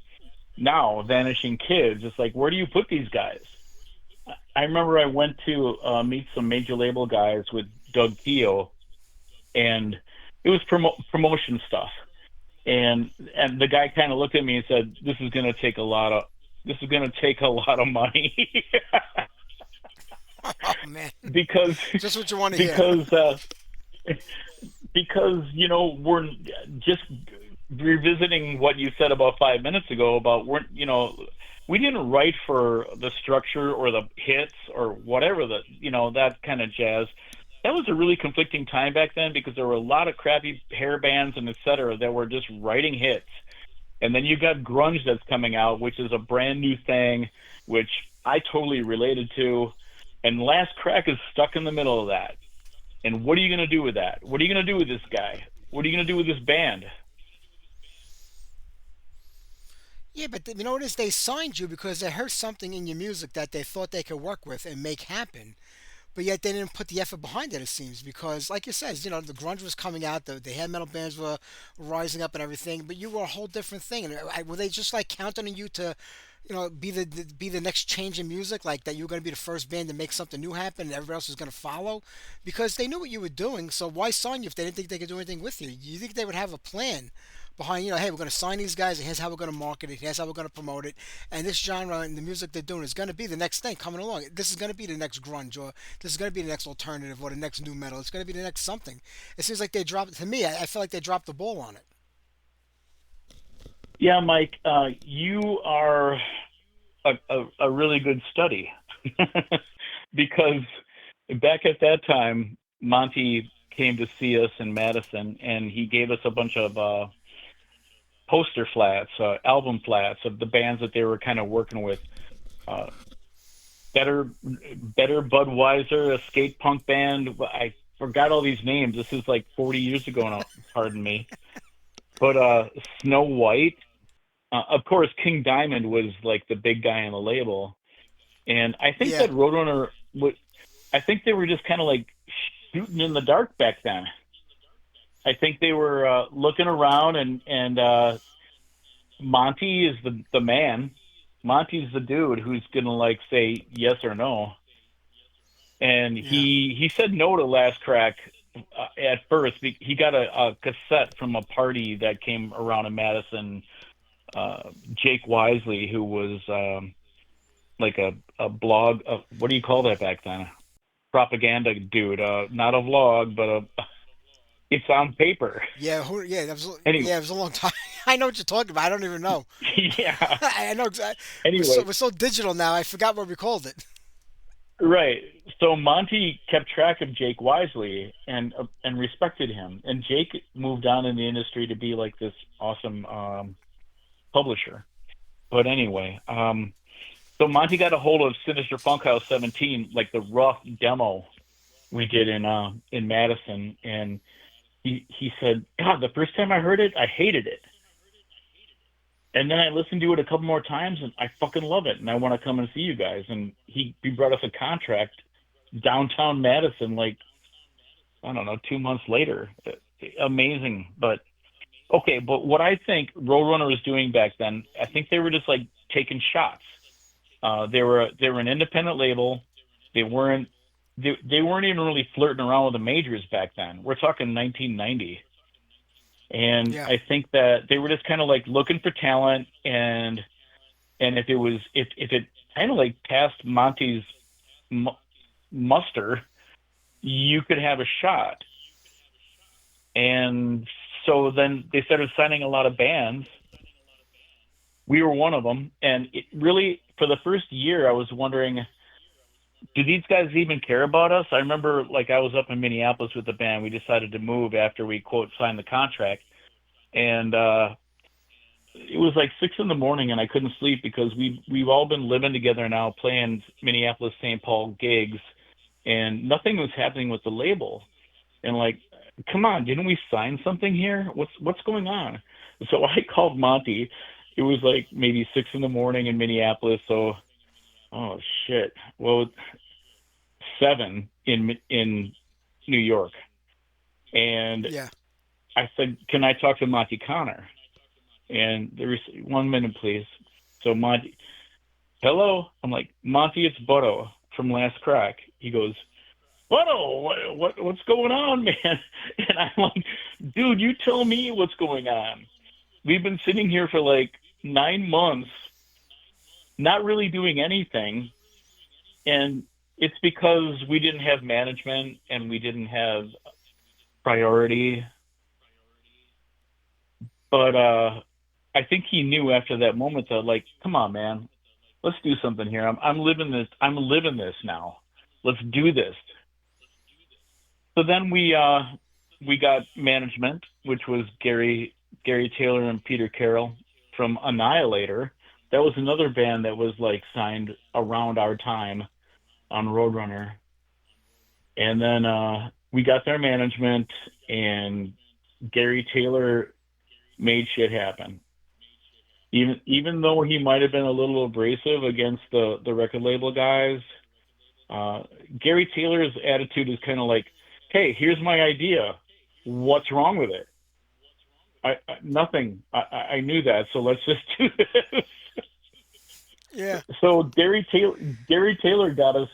now Vanishing Kids. It's like, where do you put these guys? I remember I went to meet some major label guys with Doug Keogh, and it was promotion stuff. And the guy kind of looked at me and said, "This is going to take a lot of this is going to take a lot of money." Oh man, because just what you want to hear. because because we're just revisiting what you said about 5 minutes ago about we're we didn't write for the structure or the hits or whatever that kind of jazz. That was a really conflicting time back then because there were a lot of crappy hair bands and et cetera that were just writing hits. And then you got grunge that's coming out, which is a brand new thing, which I totally related to. And Last Crack is stuck in the middle of that. And what are you going to do with that? What are you going to do with this guy? What are you going to do with this band? Yeah, but you know what it is? They signed you because they heard something in your music that they thought they could work with and make happen. But yet they didn't put the effort behind it. It seems because, like you said, the grunge was coming out, the heavy metal bands were rising up and everything. But you were a whole different thing. And were they just like counting on you to, be the next change in music, like that you were going to be the first band to make something new happen, and everybody else was going to follow? Because they knew what you were doing. So why sign you if they didn't think they could do anything with you? You think they would have a plan behind, hey, we're going to sign these guys, and here's how we're going to market it, here's how we're going to promote it, and this genre and the music they're doing is going to be the next thing coming along. This is going to be the next grunge, or this is going to be the next alternative, or the next new metal. It's going to be the next something. It seems like they dropped, to me, I feel like they dropped the ball on it. Yeah, Mike, you are a really good study because back at that time, Monty came to see us in Madison, and he gave us a bunch of poster flats, album flats of the bands that they were kind of working with. Uh, better Budweiser, a skate punk band. I forgot all these names. This is like 40 years ago now. Pardon me. But Snow White, of course, King Diamond was like the big guy on the label, and I think Yeah, that Roadrunner. I think they were just kind of like shooting in the dark back then. I think they were looking around, and Monty is the man. Monty's the dude who's gonna like say yes or no. And yeah, he said no to Last Crack at first. He got a cassette from a party that came around in Madison. Jake Wisely, who was like a blog, what do you call that back then? Propaganda dude, not a vlog, but it's on paper. yeah. Yeah, Anyway, yeah. It was a long time. I know what you're talking about. I don't even know. yeah. I know exactly. Anyway, We're so digital now. I forgot what we called it. right. So Monty kept track of Jake Wisely and respected him, and Jake moved on in the industry to be like this awesome publisher. But anyway, so Monty got a hold of Sinister Funkhouse 17, like the rough demo we did in Madison, and he said, "God, the first time I heard it, I hated it, and then I listened to it a couple more times, and I fucking love it, and I want to come and see you guys." And he brought us a contract downtown Madison, like I don't know, 2 months later. Amazing, but okay. But what I think Roadrunner was doing back then, I think they were just like taking shots. They were an independent label. They weren't they weren't even really flirting around with the majors back then. We're talking 1990, and Yeah, I think that they were just kind of like looking for talent, and if it kind of like passed Monty's mu- muster, you could have a shot. And so then they started signing a lot of bands. We were one of them, and it really for the first year I was wondering, do these guys even care about us? I remember like I was up in Minneapolis with the band. We decided to move after we quote signed the contract, and it was like 6 in the morning, and I couldn't sleep because we've all been living together now, playing Minneapolis St. Paul gigs, and nothing was happening with the label. And like, come on, didn't we sign something here? What's going on? So I called Monty. It was like maybe 6 in the morning in Minneapolis. So, oh shit. Well, 7 in New York. And Yeah. I said, "Can I talk to Monty Connor?" And there was 1 minute, please. So Monty, hello. I'm like, Monty, it's Buddo from Last Crack. He goes, Buddo, what's going on, man? And I'm like, dude, you tell me what's going on. We've been sitting here for like 9 months, not really doing anything, and it's because we didn't have management and we didn't have priority. But I think he knew after that moment that, like, come on, man, let's do something here. I'm living this. I'm living this now. Let's do this. So then we got management, which was Gary Taylor and Peter Carroll from Annihilator. That was another band that was like signed around our time on Roadrunner. And then we got their management, and Gary Taylor made shit happen. Even though he might have been a little abrasive against the record label guys, uh, Gary Taylor's attitude is kind of like, "Hey, here's my idea. What's wrong with it? Nothing. I knew that, so let's just do this." Yeah. So Gary Taylor got us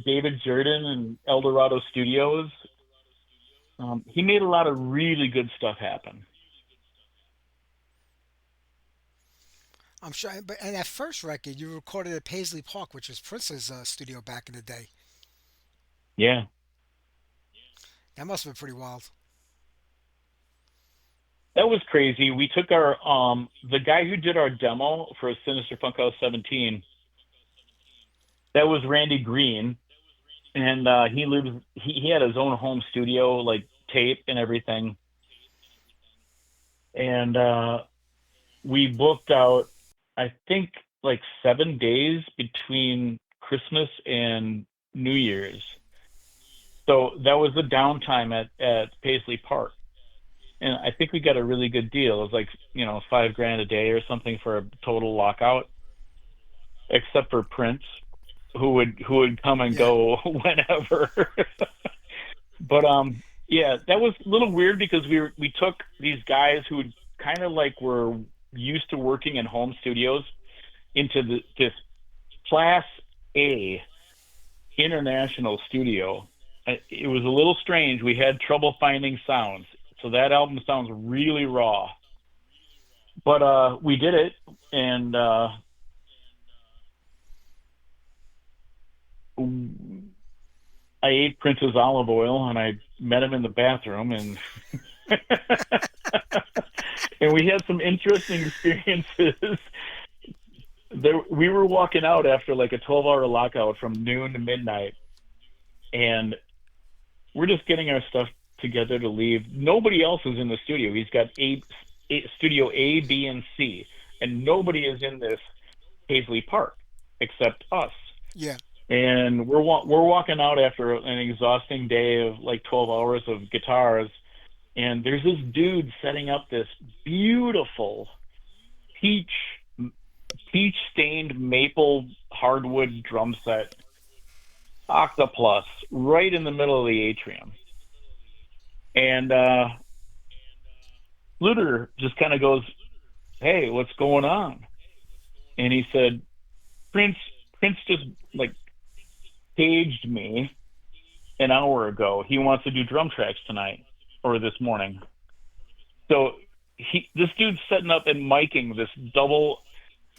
David Jordan and Eldorado Studios. He made a lot of really good stuff happen. I'm sure. But and that first record you recorded at Paisley Park, which was Prince's studio back in the day. Yeah, That must have been pretty wild. that was crazy. We took our the guy who did our demo for Sinister Funkhouse 17. That was Randy Green, and he lives. He had his own home studio, like tape and everything. And we booked out, I think, like 7 days between Christmas and New Year's. So that was the downtime at Paisley Park. And I think we got a really good deal. It was like, 5 grand a day or something for a total lockout, except for Prince, who would come and Yeah. go whenever. But yeah, that was a little weird because we took these guys who kind of like were used to working in home studios into this class A international studio. It was a little strange. We had trouble finding sounds, so that album sounds really raw. But we did it, and I ate Prince's olive oil, and I met him in the bathroom, and and we had some interesting experiences. We were walking out after like a 12-hour lockout from noon to midnight, and we're just getting our stuff together to leave. Nobody else is in the studio. He's got studio A, B, and C, and nobody is in this Paisley Park except us. Yeah. And we're walking out after an exhausting day of like 12 hours of guitars, and there's this dude setting up this beautiful peach peach stained maple hardwood drum set octoplus right in the middle of the atrium. And Luter just kind of goes, "Hey, what's going on?" And he said, Prince Prince just like paged me an hour ago. He wants to do drum tracks tonight or this morning. So this dude's setting up and miking this double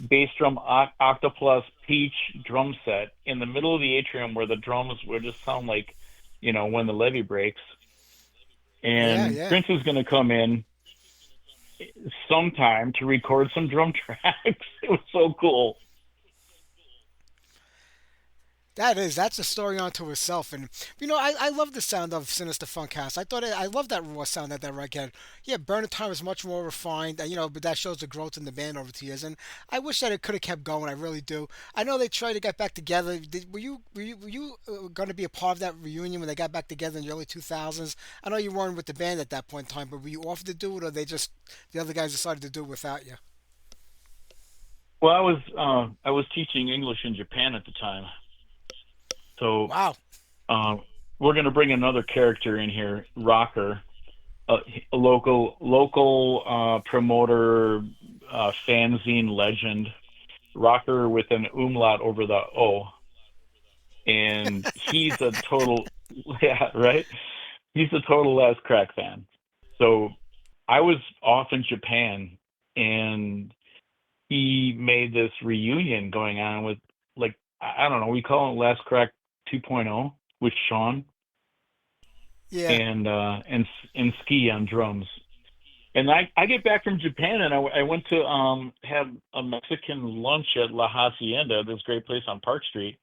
bass drum octoplus peach drum set in the middle of the atrium where the drums would just sound like, when the levee breaks. Yeah. And Yeah. Prince is going to come in sometime to record some drum tracks. It was so cool. That's a story unto itself, and I love the sound of Sinister Funkhouse. I love that raw sound that record had. Yeah, Burning Time was much more refined, but that shows the growth in the band over the years, and I wish that it could have kept going. I really do. I know they tried to get back together. Were you going to be a part of that reunion when they got back together in the early 2000s? I know you weren't with the band at that point in time, but were you offered to do it, or the other guys decided to do it without you? Well, I was teaching English in Japan at the time. So Wow. uh, we're gonna bring another character in here, Rocker, a, a local promoter, fanzine legend, Rocker with an umlaut over the O, and he's a total yeah, right. He's a total Last Crack fan. So I was off in Japan, and he made this reunion going on with, like, I don't know, we call it Last Crack 2.0 with Sean Yeah. and Ski on drums. And I get back from Japan, and I went to have a Mexican lunch at La Hacienda, this great place on Park Street,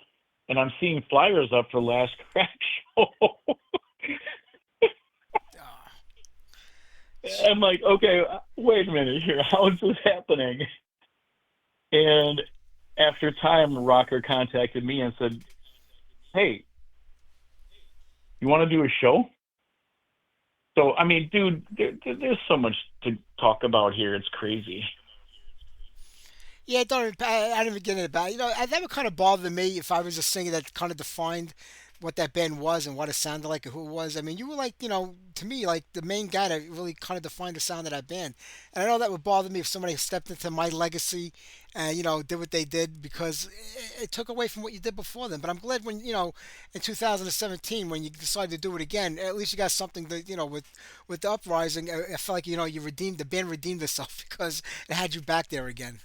and I'm seeing flyers up for Last Crack show. Ah, I'm like, okay, wait a minute here, how is this happening? And after time, Rocker contacted me and said, "Hey, you want to do a show?" So, I mean, dude, there's so much to talk about here. It's crazy. yeah, I don't even get into that. You know, that would kind of bother me if I was a singer that kind of defined what that band was and what it sounded like and who it was. I mean, you were like, to me, like the main guy that really kind of defined the sound of that band. And I know that would bother me if somebody stepped into my legacy and, did what they did because it took away from what you did before them. But I'm glad when, in 2017, when you decided to do it again, at least you got something that, with the uprising, I felt like, the band redeemed itself because it had you back there again.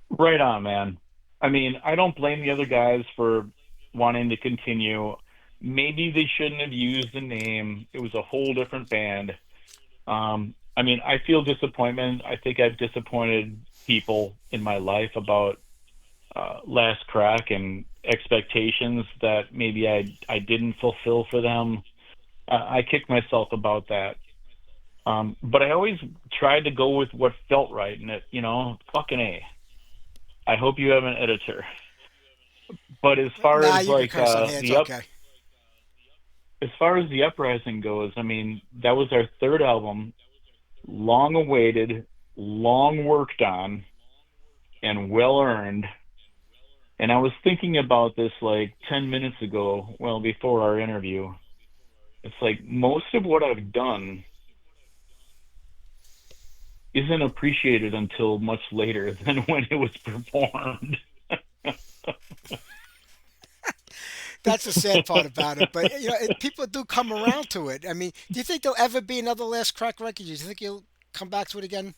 Right on, man. I mean, I don't blame the other guys for wanting to continue. Maybe they shouldn't have used the name. It was a whole different band. I mean, I feel disappointment. I think I've disappointed people in my life about Last Crack and expectations that maybe I didn't fulfill for them. I kick myself about that. But I always tried to go with what felt right, and fucking A. I hope you have an editor. But as far Nah, as you can like curse on here. It's okay. as far as the uprising goes, I mean, that was our third album, long awaited, long worked on, and well earned. And I was thinking about this like 10 minutes ago, well, before our interview. It's like most of what I've done isn't appreciated until much later than when it was performed. That's the sad part about it. But people do come around to it. I mean, do you think there'll ever be another Last Crack record? Do you think you'll come back to it again?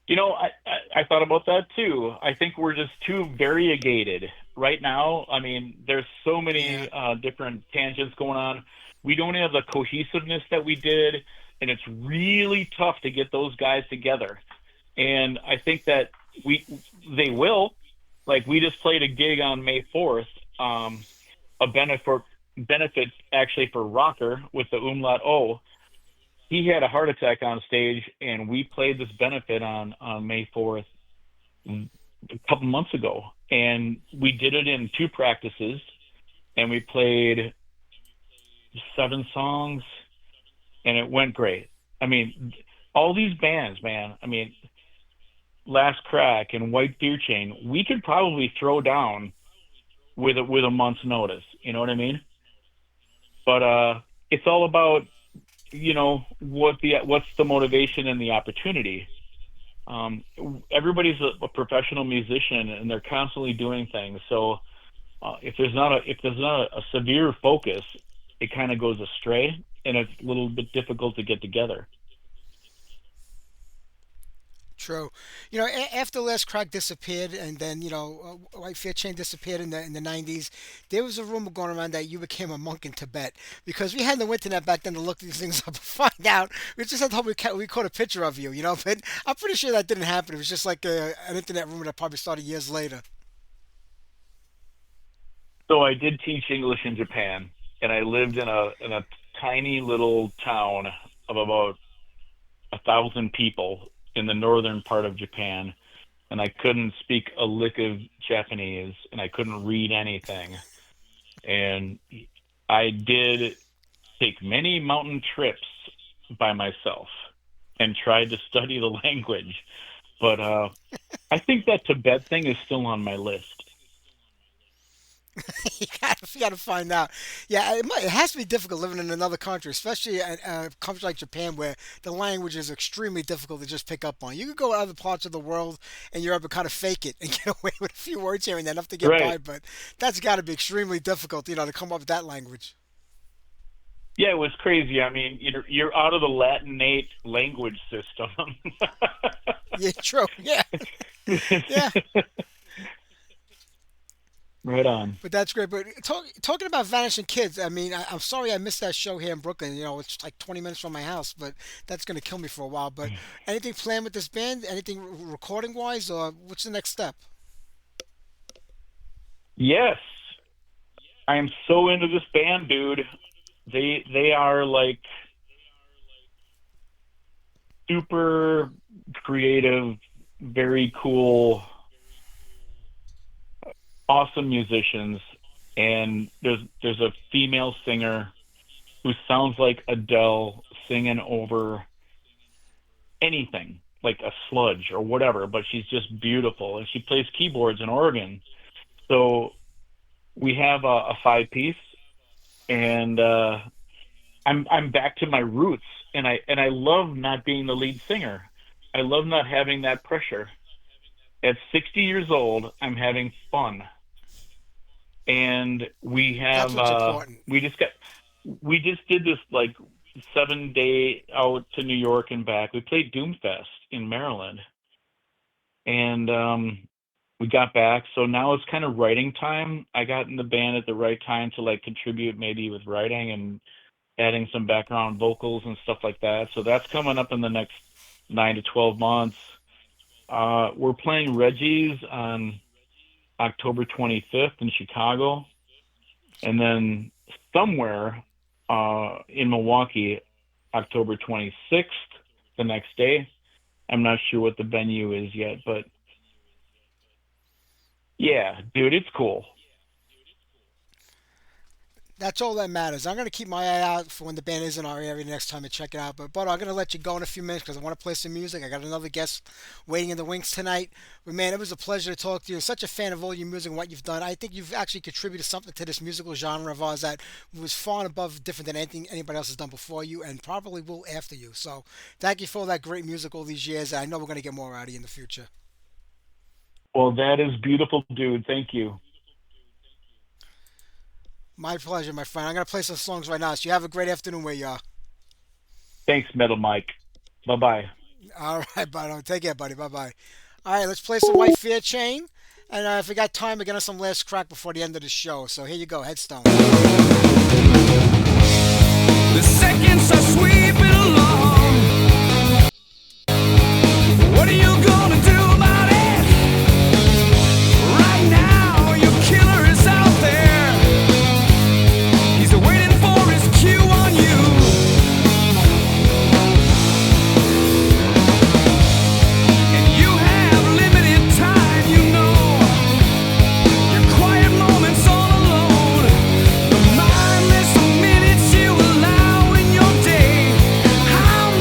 I thought about that too. I think we're just too variegated right now. I mean, there's so Yeah. many different tangents going on. We don't have the cohesiveness that we did, and it's really tough to get those guys together. And I think that we they will. Like we just played a gig on May 4th, a benefit actually for Rocker with the Umlaut O. He had a heart attack on stage, and we played this benefit on May 4th a couple months ago, and we did it in two practices, and we played 7 songs, and it went great. I mean, all these bands, man. I mean, Last Crack and White Beer Chain, we could probably throw down with a month's notice. You know what I mean? But it's all about what's the motivation and the opportunity. Um, Everybody's a professional musician, and they're constantly doing things. So if there's not a severe focus, it kind of goes astray, and it's a little bit difficult to get together. True. After Last Crack disappeared, and then White Fear Chain disappeared in the '90s, there was a rumor going around that you became a monk in Tibet because we had no internet back then to look these things up and find out. We just had to hope we caught a picture of you, But I'm pretty sure that didn't happen. It was just like an internet rumor that probably started years later. So I did teach English in Japan, and I lived in a tiny little town of about 1,000 people in the northern part of Japan, and I couldn't speak a lick of Japanese, and I couldn't read anything. And I did take many mountain trips by myself and tried to study the language. But I think that Tibet thing is still on my list. You gotta find out. Yeah, it has to be difficult living in another country, especially a country like Japan, where the language is extremely difficult to just pick up on. You could go to other parts of the world and Europe and kind of fake it and get away with a few words here and there, enough to get by. Right. But that's got to be extremely difficult, to come up with that language. Yeah, it was crazy. I mean, you're out of the Latinate language system. Yeah, true. Yeah, yeah. Right on. But that's great. But talking about Vanishing Kids, I mean, I'm sorry I missed that show here in Brooklyn. It's like 20 minutes from my house, but that's going to kill me for a while. But anything planned with this band? Anything recording wise, or what's the next step? Yes, I am so into this band, dude. They are like super creative, very cool, awesome musicians, and there's a female singer who sounds like Adele singing over anything, like a sludge or whatever, but she's just beautiful, and she plays keyboards and organ. So we have a five piece, and I'm back to my roots, and I love not being the lead singer. I love not having that pressure. At 60 years old, I'm having fun, and That's what's important. we just did this like 7 day out to New York and back. We played Doomfest in Maryland, and we got back. So now it's kind of writing time. I got in the band at the right time to like contribute maybe with writing and adding some background vocals and stuff like that. So that's coming up in the next 9 to 12 months. We're playing Reggie's on October 25th in Chicago, and then somewhere in Milwaukee, October 26th, the next day. I'm not sure what the venue is yet, but yeah, dude, it's cool. That's all that matters. I'm gonna keep my eye out for when the band is in our area next time to check it out. But I'm gonna let you go in a few minutes because I want to play some music. I got another guest waiting in the wings tonight. But man, it was a pleasure to talk to you. Such a fan of all your music and what you've done. I think you've actually contributed something to this musical genre of ours that was far and above different than anything anybody else has done before you, and probably will after you. So thank you for all that great music all these years. I know we're gonna get more out of you in the future. Well, that is beautiful, dude. Thank you. My pleasure, my friend. I'm gonna play some songs right now. So you have a great afternoon where you are. Thanks, Metal Mike. Bye bye. All right, buddy. Take care, buddy. Bye bye. All right, let's play some White Fear Chain. And if we got time, we're gonna some last crack before the end of the show. So here you go, Headstone. The seconds are sweeping along. What are you gonna do about it? Right now, your killer is out there. He's waiting for his cue on you. And you have limited time, you know. Your quiet moments all alone. The mindless minutes you allow in your day. How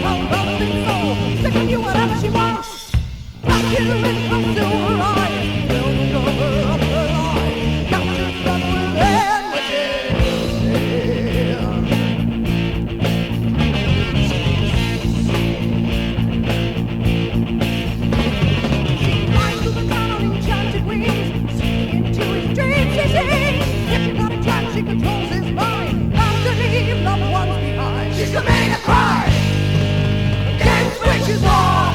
her loving soul. She can do whatever she wants. Rock you in her silver eyes. Will the cover of her life. Captured from within, she flies to the crown on enchanted wings. Into his dreams she sings. If she got a chance, she controls his mind. Not to leave loved ones behind. She's committing a crime against witches law.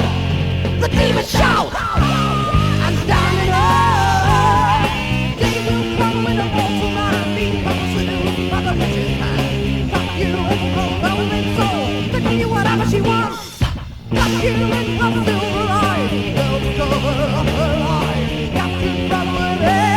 The demons shout and stand in awe. Taking you trouble in a mortal man. Become seduced by the witch's hand. Fuck you in her velvet soul. Taking you whatever she wants. Fuck you in her silver eyes. Will cover up her life. Captured from within.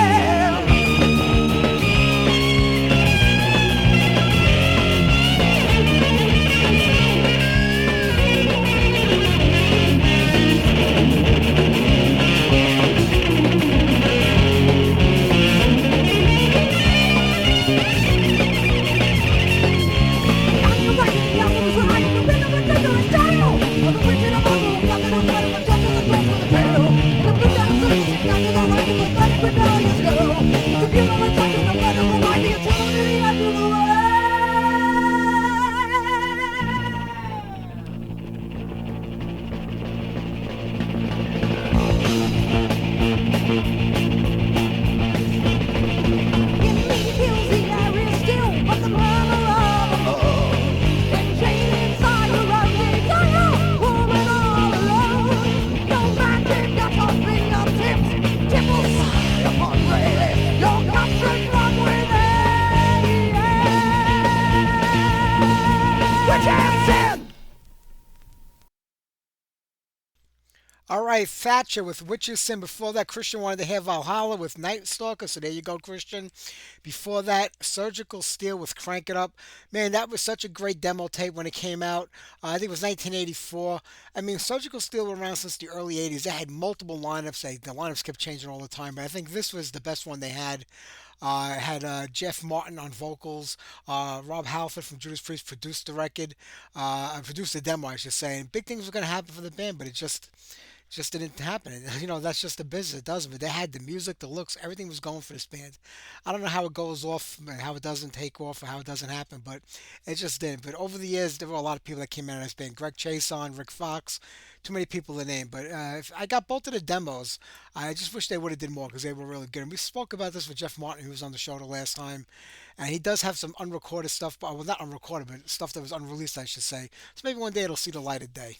All right, Thatcher with Witch's Sin. Before that, Christian wanted to hear Valhalla with Night Stalker. So there you go, Christian. Before that, Surgical Steel with Crank It Up. Man, that was such a great demo tape when it came out. I think it was 1984. I mean, Surgical Steel were around since the early 80s. They had multiple lineups. The lineups kept changing all the time, but I think this was the best one they had. It had Jeff Martin on vocals. Rob Halford from Judas Priest produced the record. Produced the demo, I should say. And big things were going to happen for the band, but it just didn't happen. You know, that's just the business. It doesn't. But they had the music, the looks, everything was going for this band. I don't know how it goes off, how it doesn't take off, or how it doesn't happen, but it just didn't. But over the years, there were a lot of people that came out of this band. Greg Chason, Rick Fox, too many people to name. But I got both of the demos. I just wish they would have did more because they were really good. And we spoke about this with Jeff Martin, who was on the show the last time. And he does have some unrecorded stuff, well, not unrecorded, but stuff that was unreleased, I should say. So maybe one day it'll see the light of day.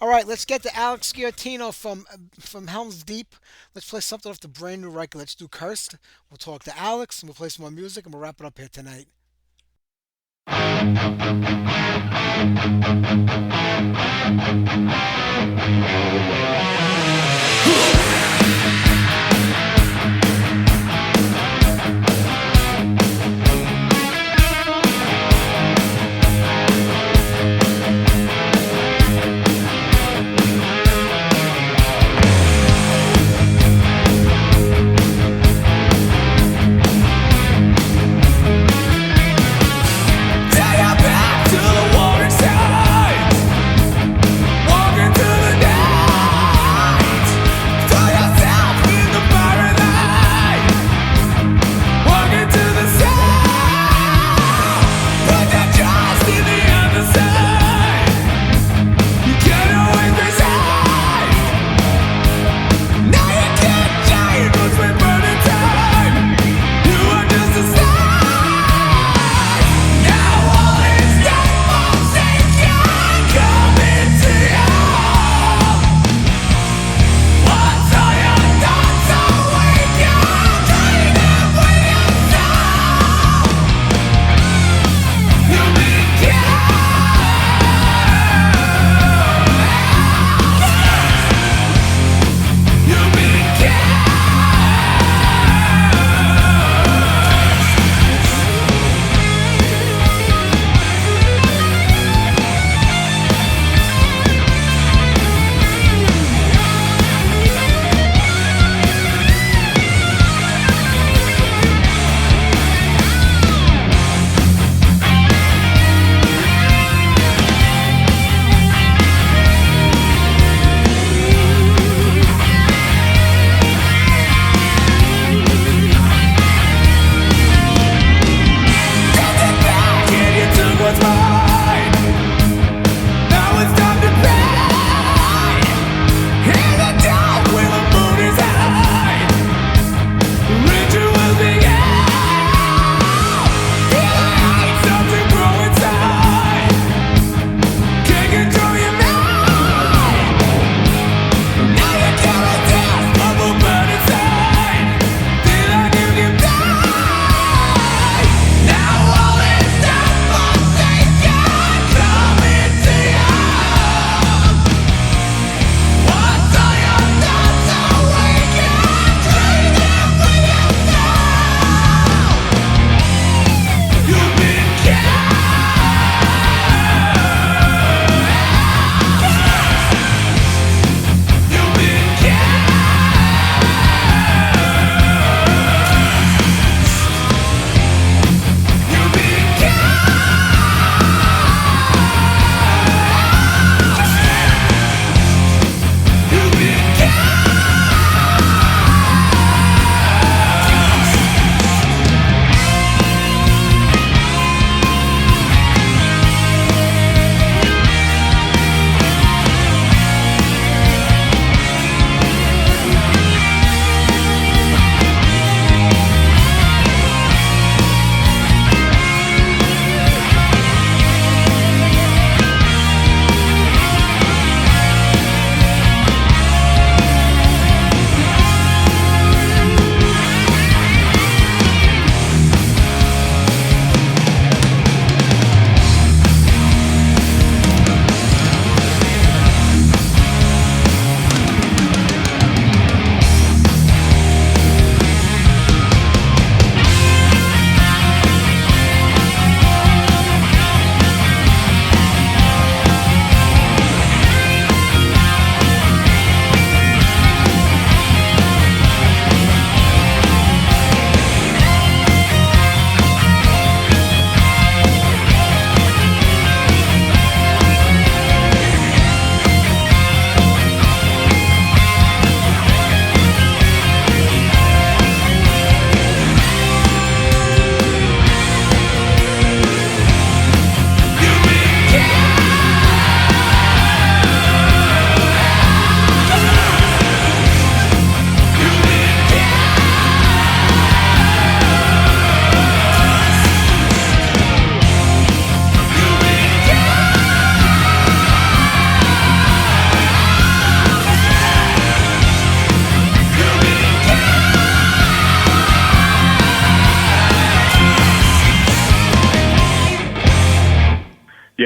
All right, let's get to Alex Sciortino from Helms Deep. Let's play something off the brand new record. Let's do Cursed. We'll talk to Alex, and we'll play some more music, and we'll wrap it up here tonight. Walking through the night, throw yourself in the paradise.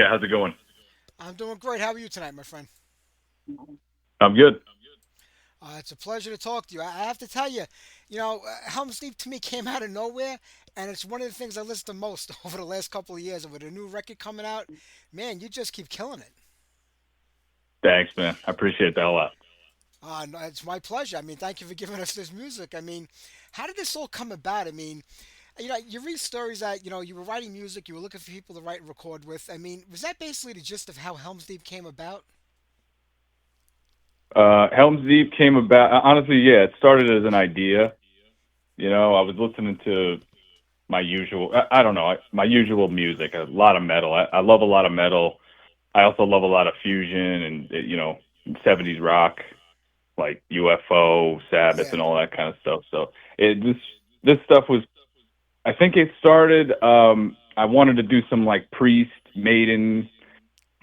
Yeah, how's it going? I'm doing great. How are you tonight, my friend? I'm good. It's a pleasure to talk to you. I have to tell you, Helms Deep to me came out of nowhere, and it's one of the things I listen to most over the last couple of years. And with a new record coming out, man, you just keep killing it. Thanks, man. I appreciate that a lot. No, it's my pleasure. I mean, thank you for giving us this music. I mean, how did this all come about? I mean, you read stories that you were writing music, you were looking for people to write and record with. I mean, was that basically the gist of how Helms Deep came about? Helms Deep came about, honestly, yeah, it started as an idea. I was listening to my usual, I don't know, my usual music, a lot of metal. I love a lot of metal. I also love a lot of fusion and, 70s rock, like UFO, Sabbath, Yeah, and all that kind of stuff. So this stuff was, I think it started, I wanted to do some like Priest, Maiden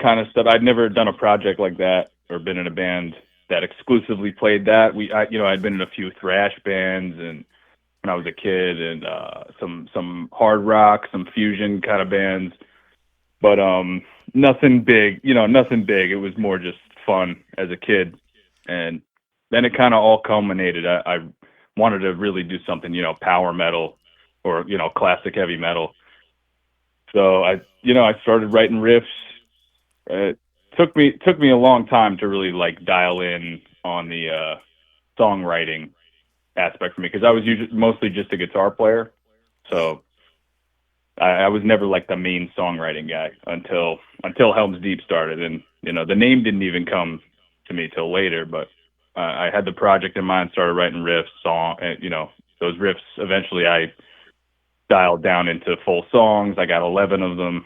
kind of stuff. I'd never done a project like that or been in a band that exclusively played that. I'd been in a few thrash bands and when I was a kid and some hard rock, some fusion kind of bands, but nothing big. Nothing big. It was more just fun as a kid, and then it kind of all culminated. I wanted to really do something, power metal or classic heavy metal. So I started writing riffs. It took me a long time to really like dial in on the songwriting aspect for me because I was usually mostly just a guitar player. yeah, So I was never like the main songwriting guy until Helms Deep started, and the name didn't even come to me till later. But I had the project in mind, started writing riffs, and those riffs. Eventually, I dialed down into full songs. I got 11 of them,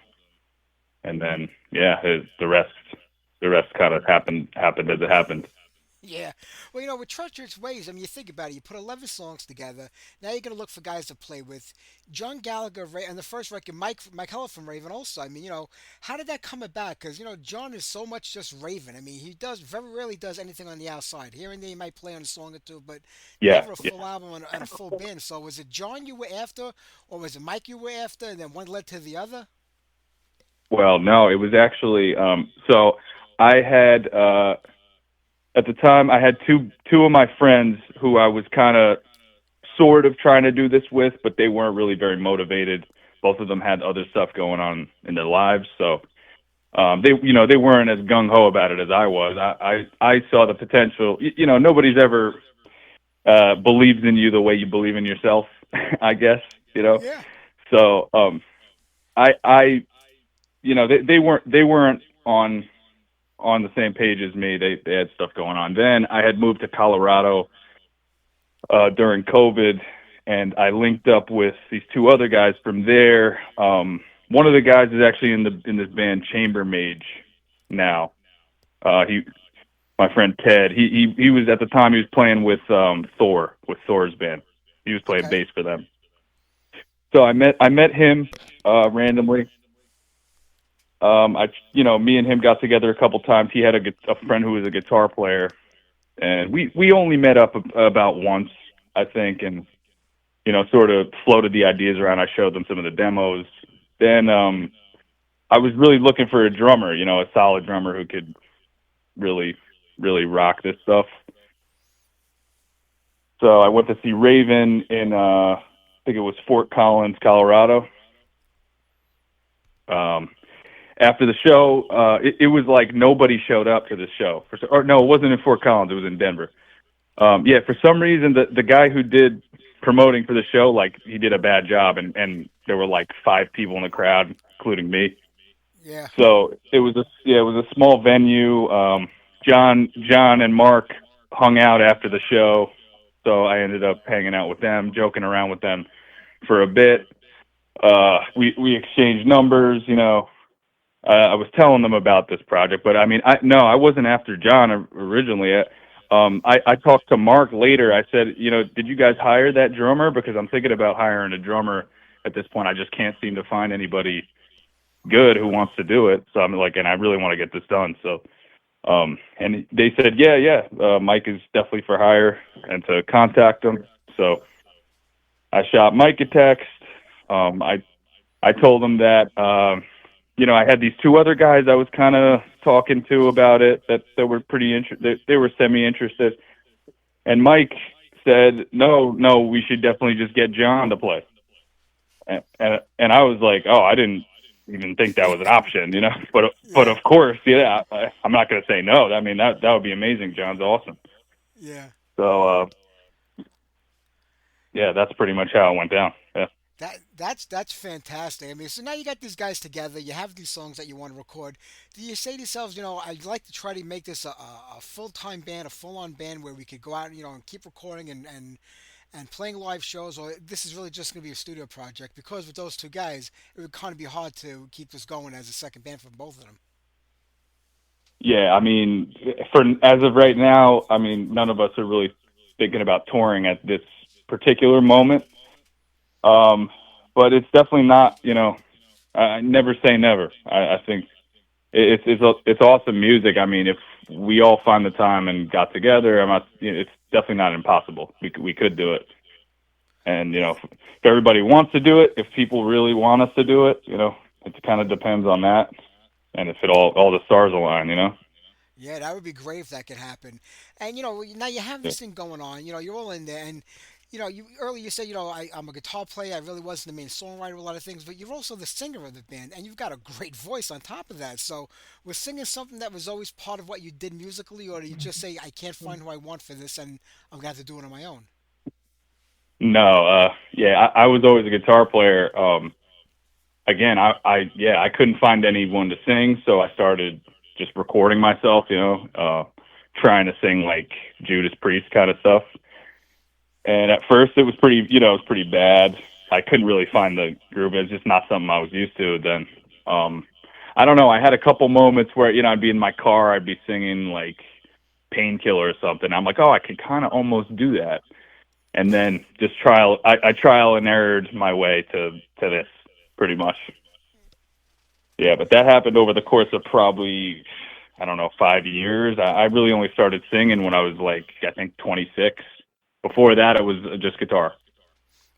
and then yeah, the rest kind of happened as it happened. yeah. Well, with Treacherous Ways, I mean, you think about it. You put 11 songs together. Now you're gonna look for guys to play with. John Gallagher, and the first record, Mike Heller from Raven. Also, I mean, how did that come about? Because John is so much just Raven. I mean, he does very rarely does anything on the outside. Here and there, he might play on a song or two, but Yeah, never a yeah. full album and a full band. So was it John you were after, or was it Mike you were after, and then one led to the other? Well, no, it was actually so I had at the time I had two of my friends who I was kind of sort of trying to do this with, but they weren't really very motivated. Both of them had other stuff going on in their lives, so they weren't as gung ho about it as I was. I saw the potential. Nobody's ever believes in you the way you believe in yourself, I guess. Yeah. So I they weren't on the same page as me. They had stuff going on. Then I had moved to Colorado during COVID, and I linked up with these two other guys from there. One of the guys is actually in this band Chamber Mage now. He My friend Ted. He was at the time he was playing with Thor's band. He was playing Okay. bass for them. So I met him randomly. Me and him got together a couple times. He had a friend who was a guitar player, and we only met up about once, I think, and sort of floated the ideas around. I showed them some of the demos. Then I was really looking for a drummer, a solid drummer who could really, really rock this stuff. So I went to see Raven in I think it was Fort Collins, Colorado. Um, After the show, it was like nobody showed up to the show. Or no, it wasn't in Fort Collins. It was in Denver. Yeah, for some reason, the guy who did promoting for the show, like he did a bad job, and there were like 5 people in the crowd, including me. Yeah. So it was a small venue. John and Mark hung out after the show, so I ended up hanging out with them, joking around with them for a bit. We exchanged numbers, I was telling them about this project, but I mean, I wasn't after John originally. I talked to Mark later. I said, did you guys hire that drummer? Because I'm thinking about hiring a drummer at this point. I just can't seem to find anybody good who wants to do it. So I'm like, and I really want to get this done. So, and they said, yeah, Mike is definitely for hire and to contact him. So I shot Mike a text. I told him that, I had these two other guys I was kind of talking to about it that were pretty interested. They were semi-interested. And Mike said, no, no, we should definitely just get John to play. And I was like, oh, I didn't even think that was an option, But Yeah, of course, yeah, I'm not going to say no. I mean, that would be amazing. John's awesome. yeah. So, yeah, that's pretty much how it went down. Yeah. That's fantastic. I mean, so now you got these guys together. You have these songs that you want to record. Do you say to yourselves, I'd like to try to make this a full time band, a full on band where we could go out, and keep recording and playing live shows, or this is really just going to be a studio project? Because with those two guys, it would kind of be hard to keep this going as a second band for both of them. Yeah, I mean, for as of right now, I mean, none of us are really thinking about touring at this particular moment. Um, but it's definitely not, I never say never. I think it's awesome music. I mean, if we all find the time and got together, it's definitely not impossible. We could do it. And, if everybody wants to do it, if people really want us to do it, it kind of depends on that. And if all the stars align. Yeah, that would be great if that could happen. And now you have Yeah. this thing going on. You're all in there, and you earlier you said I'm a guitar player. I really wasn't the main songwriter of a lot of things, but you're also the singer of the band, and you've got a great voice on top of that. So was singing something that was always part of what you did musically, or do you just say I can't find who I want for this, and I'm gonna have to do it on my own? No, yeah, I was always a guitar player. Again, yeah, I couldn't find anyone to sing, so I started just recording myself, trying to sing like Judas Priest kind of stuff. And at first it was it was pretty bad. I couldn't really find the groove. It's just not something I was used to then. I don't know. I had a couple moments where, I'd be in my car, I'd be singing like Painkiller or something. I'm like, oh, I could kind of almost do that. And then just I trial and errored my way to this pretty much. Yeah, but that happened over the course of probably, I don't know, 5 years. I really only started singing when I was like, I think 26. Before that, it was just guitar.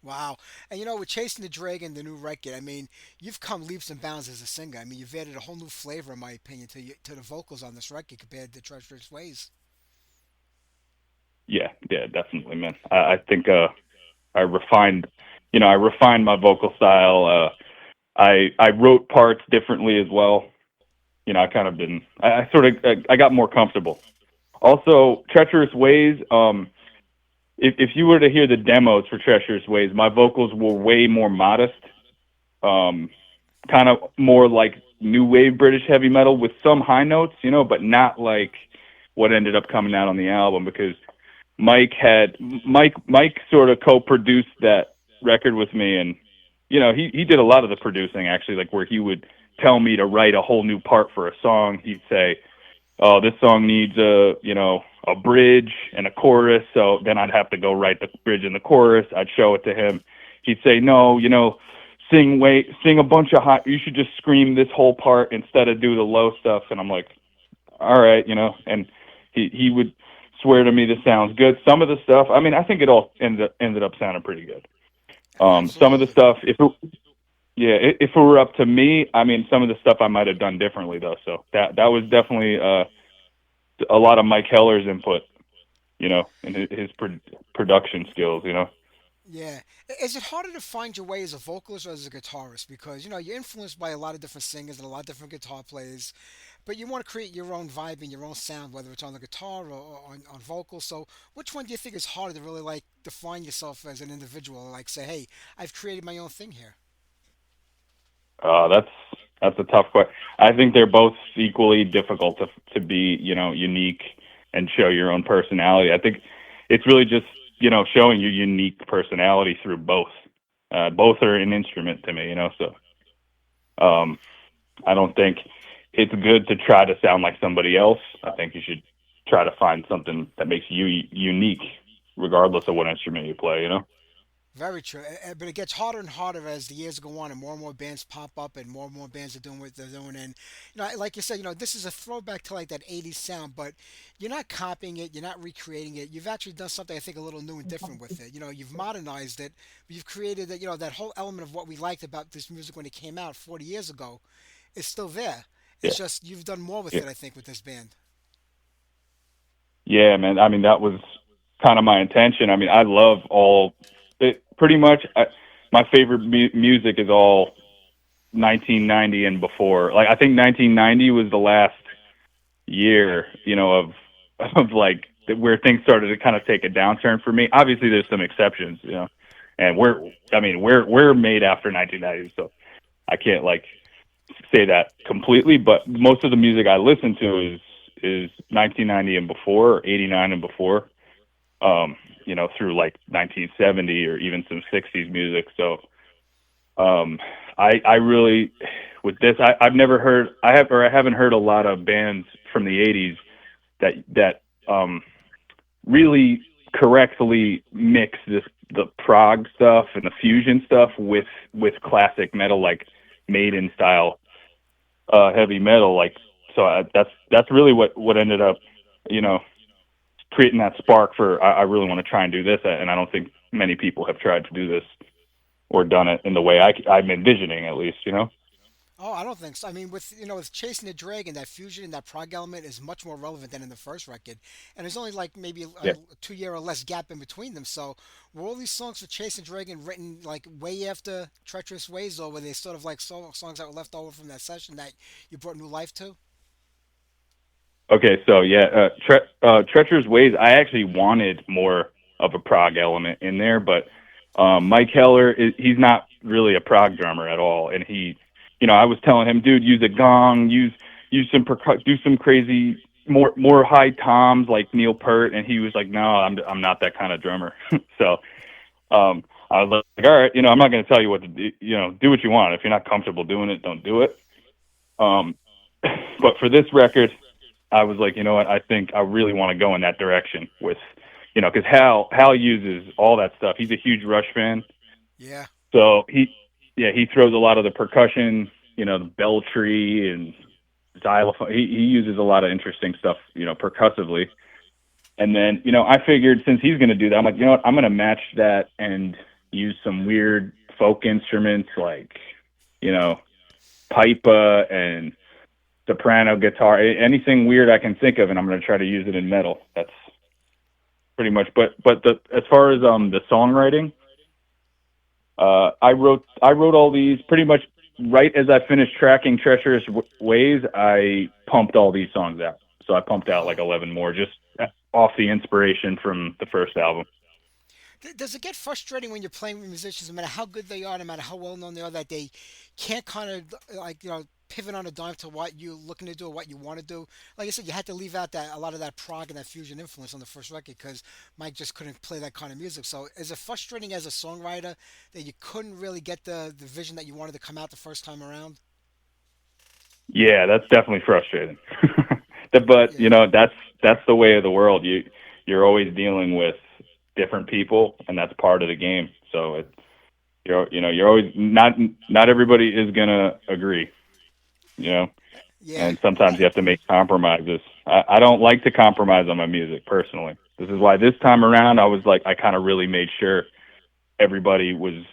Wow. And with Chasing the Dragon, the new record, I mean, you've come leaps and bounds as a singer. I mean, you've added a whole new flavor, in my opinion, to the vocals on this record compared to Treacherous Ways. Yeah, yeah, definitely, man. I think I refined, I refined my vocal style. I wrote parts differently as well. I kind of been, I sort of, I got more comfortable. Also, Treacherous Ways. If you were to hear the demos for Treacherous Ways, my vocals were way more modest, kind of more like new wave British heavy metal with some high notes, but not like what ended up coming out on the album, because Mike sort of co-produced that record with me, and he did a lot of the producing actually, like where he would tell me to write a whole new part for a song. He'd say, oh, this song needs a bridge and a chorus. So then I'd have to go write the bridge and the chorus. I'd show it to him. He'd say, no, sing a bunch of high, you should just scream this whole part instead of do the low stuff. And I'm like, all right, and he would swear to me this sounds good. Some of the stuff, I mean, I think it all ended up sounding pretty good. Some of the Absolutely. stuff, if it were up to me, I mean, some of the stuff I might have done differently though. So that was definitely a lot of Mike Heller's input, and his production skills. Yeah. Is it harder to find your way as a vocalist or as a guitarist? Because, you're influenced by a lot of different singers and a lot of different guitar players, but you want to create your own vibe and your own sound, whether it's on the guitar or on vocals. So which one do you think is harder to really like define yourself as an individual? Like say, hey, I've created my own thing here. That's a tough question. I think they're both equally difficult to be, unique and show your own personality. I think it's really just, showing your unique personality through both. Both are an instrument to me, so I don't think it's good to try to sound like somebody else. I think you should try to find something that makes you unique, regardless of what instrument you play. Very true. But it gets harder and harder as the years go on, and more bands pop up, and more bands are doing what they're doing. And like you said, this is a throwback to like that '80s sound, but you're not copying it, you're not recreating it. You've actually done something I think a little new and different with it. You've modernized it, but you've created that that whole element of what we liked about this music when it came out 40 years ago. It's still there. Yeah, It's just you've done more with yeah, it, I think, with this band. yeah, man. I mean, that was kind of my intention. I mean, I love all it pretty much. My favorite music is all 1990 and before. Like, I think 1990 was the last year, of of like where things started to kind of take a downturn for me. Obviously, there's some exceptions, and I mean, we're made after 1990, so I can't like say that completely. But most of the music I listen to is 1990 and before, or 89 and before, through like 1970 or even some 60s music. So um, I really with this I've never heard I haven't heard a lot of bands from the 80s that really correctly mix the prog stuff and the fusion stuff with classic metal, like Maiden style heavy metal. Like, so that's really what ended up, you know creating that spark for I really want to try and do this, and I don't think many people have tried to do this or done it in the way I'm envisioning, at least. Oh, I don't think so. I mean, with Chasing the Dragon, that fusion and that prog element is much more relevant than in the first record, and there's only like maybe Yeah. a 2 year or less gap in between them. So, were all these songs for Chasing the Dragon written like way after Treacherous Ways, or were they sort of like songs that were left over from that session that you brought new life to? Okay, so yeah, Treacherous Ways. I actually wanted more of a prog element in there, but Mike Heller he's not really a prog drummer at all, and I was telling him, dude, use a gong, use some do some crazy more high toms like Neil Peart, and he was like, no, I'm not that kind of drummer. So I was like, all right, I'm not going to tell you what to do. Do what you want. If you're not comfortable doing it, don't do it. Um, but for this record, I was like, you know what? I think I really want to go in that direction with, because Hal uses all that stuff. He's a huge Rush fan, Yeah, so he throws a lot of the percussion, the bell tree and xylophone. He uses a lot of interesting stuff, percussively. And then, I figured since he's going to do that, I'm like, you know what? I'm going to match that and use some weird folk instruments like, you know, pipa and soprano guitar, anything weird I can think of, and I'm going to try to use it in metal. That's pretty much. But as far as the songwriting, I wrote all these pretty much right as I finished tracking Treacherous Ways. I pumped all these songs out. So I pumped out like 11 more just off the inspiration from the first album. Does it get frustrating when you're playing with musicians, no matter how good they are, no matter how well known they are, that they can't kind of like pivot on a dime to what you're looking to do or what you want to do? Like I said, you had to leave out that a lot of that prog and that fusion influence on the first record because Mike just couldn't play that kind of music. So is it frustrating as a songwriter that you couldn't really get the vision that you wanted to come out the first time around? Yeah, that's definitely frustrating. But Yeah, that's the way of the world. You're always dealing with different people, and that's part of the game. So you're always not everybody is gonna agree. You know, yeah, and sometimes you have to make compromises. I don't like to compromise on my music personally. This is why this time around I was like I kind of really made sure everybody was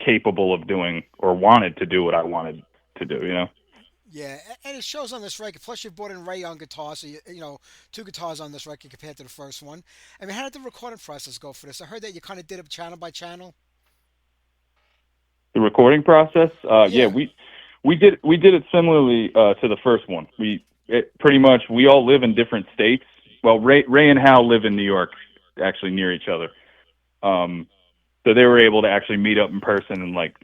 capable of doing or wanted to do what I wanted to do. yeah, and it shows on this record. Plus, you brought in Ray on guitar, so two guitars on this record compared to the first one. I mean, how did the recording process go for this? I heard that you kind of did it channel by channel. The recording process, yeah, Yeah. we did it similarly to the first one. Pretty much we all live in different states. Well, Ray and Hal live in New York, actually near each other. Um, so they were able to actually meet up in person, and like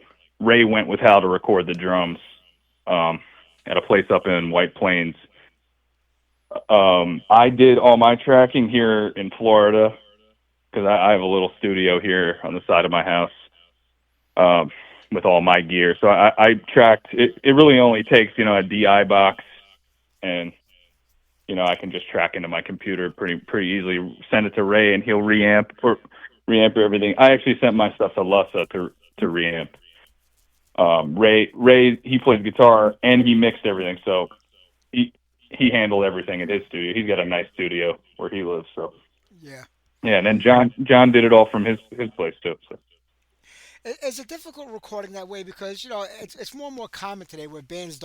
Ray went with Hal to record the drums um, at a place up in White Plains. I did all my tracking here in Florida because I have a little studio here on the side of my house um, with all my gear. So I tracked it. It really only takes a DI box, and I can just track into my computer pretty easily. Send it to Ray, and he'll reamp everything. I actually sent my stuff to Lussa to reamp. Ray he plays guitar and he mixed everything, so he handled everything in his studio. He's got a nice studio where he lives, so Yeah. yeah. And then John did it all from his place too. So It's a difficult recording that way because it's more and more common today where band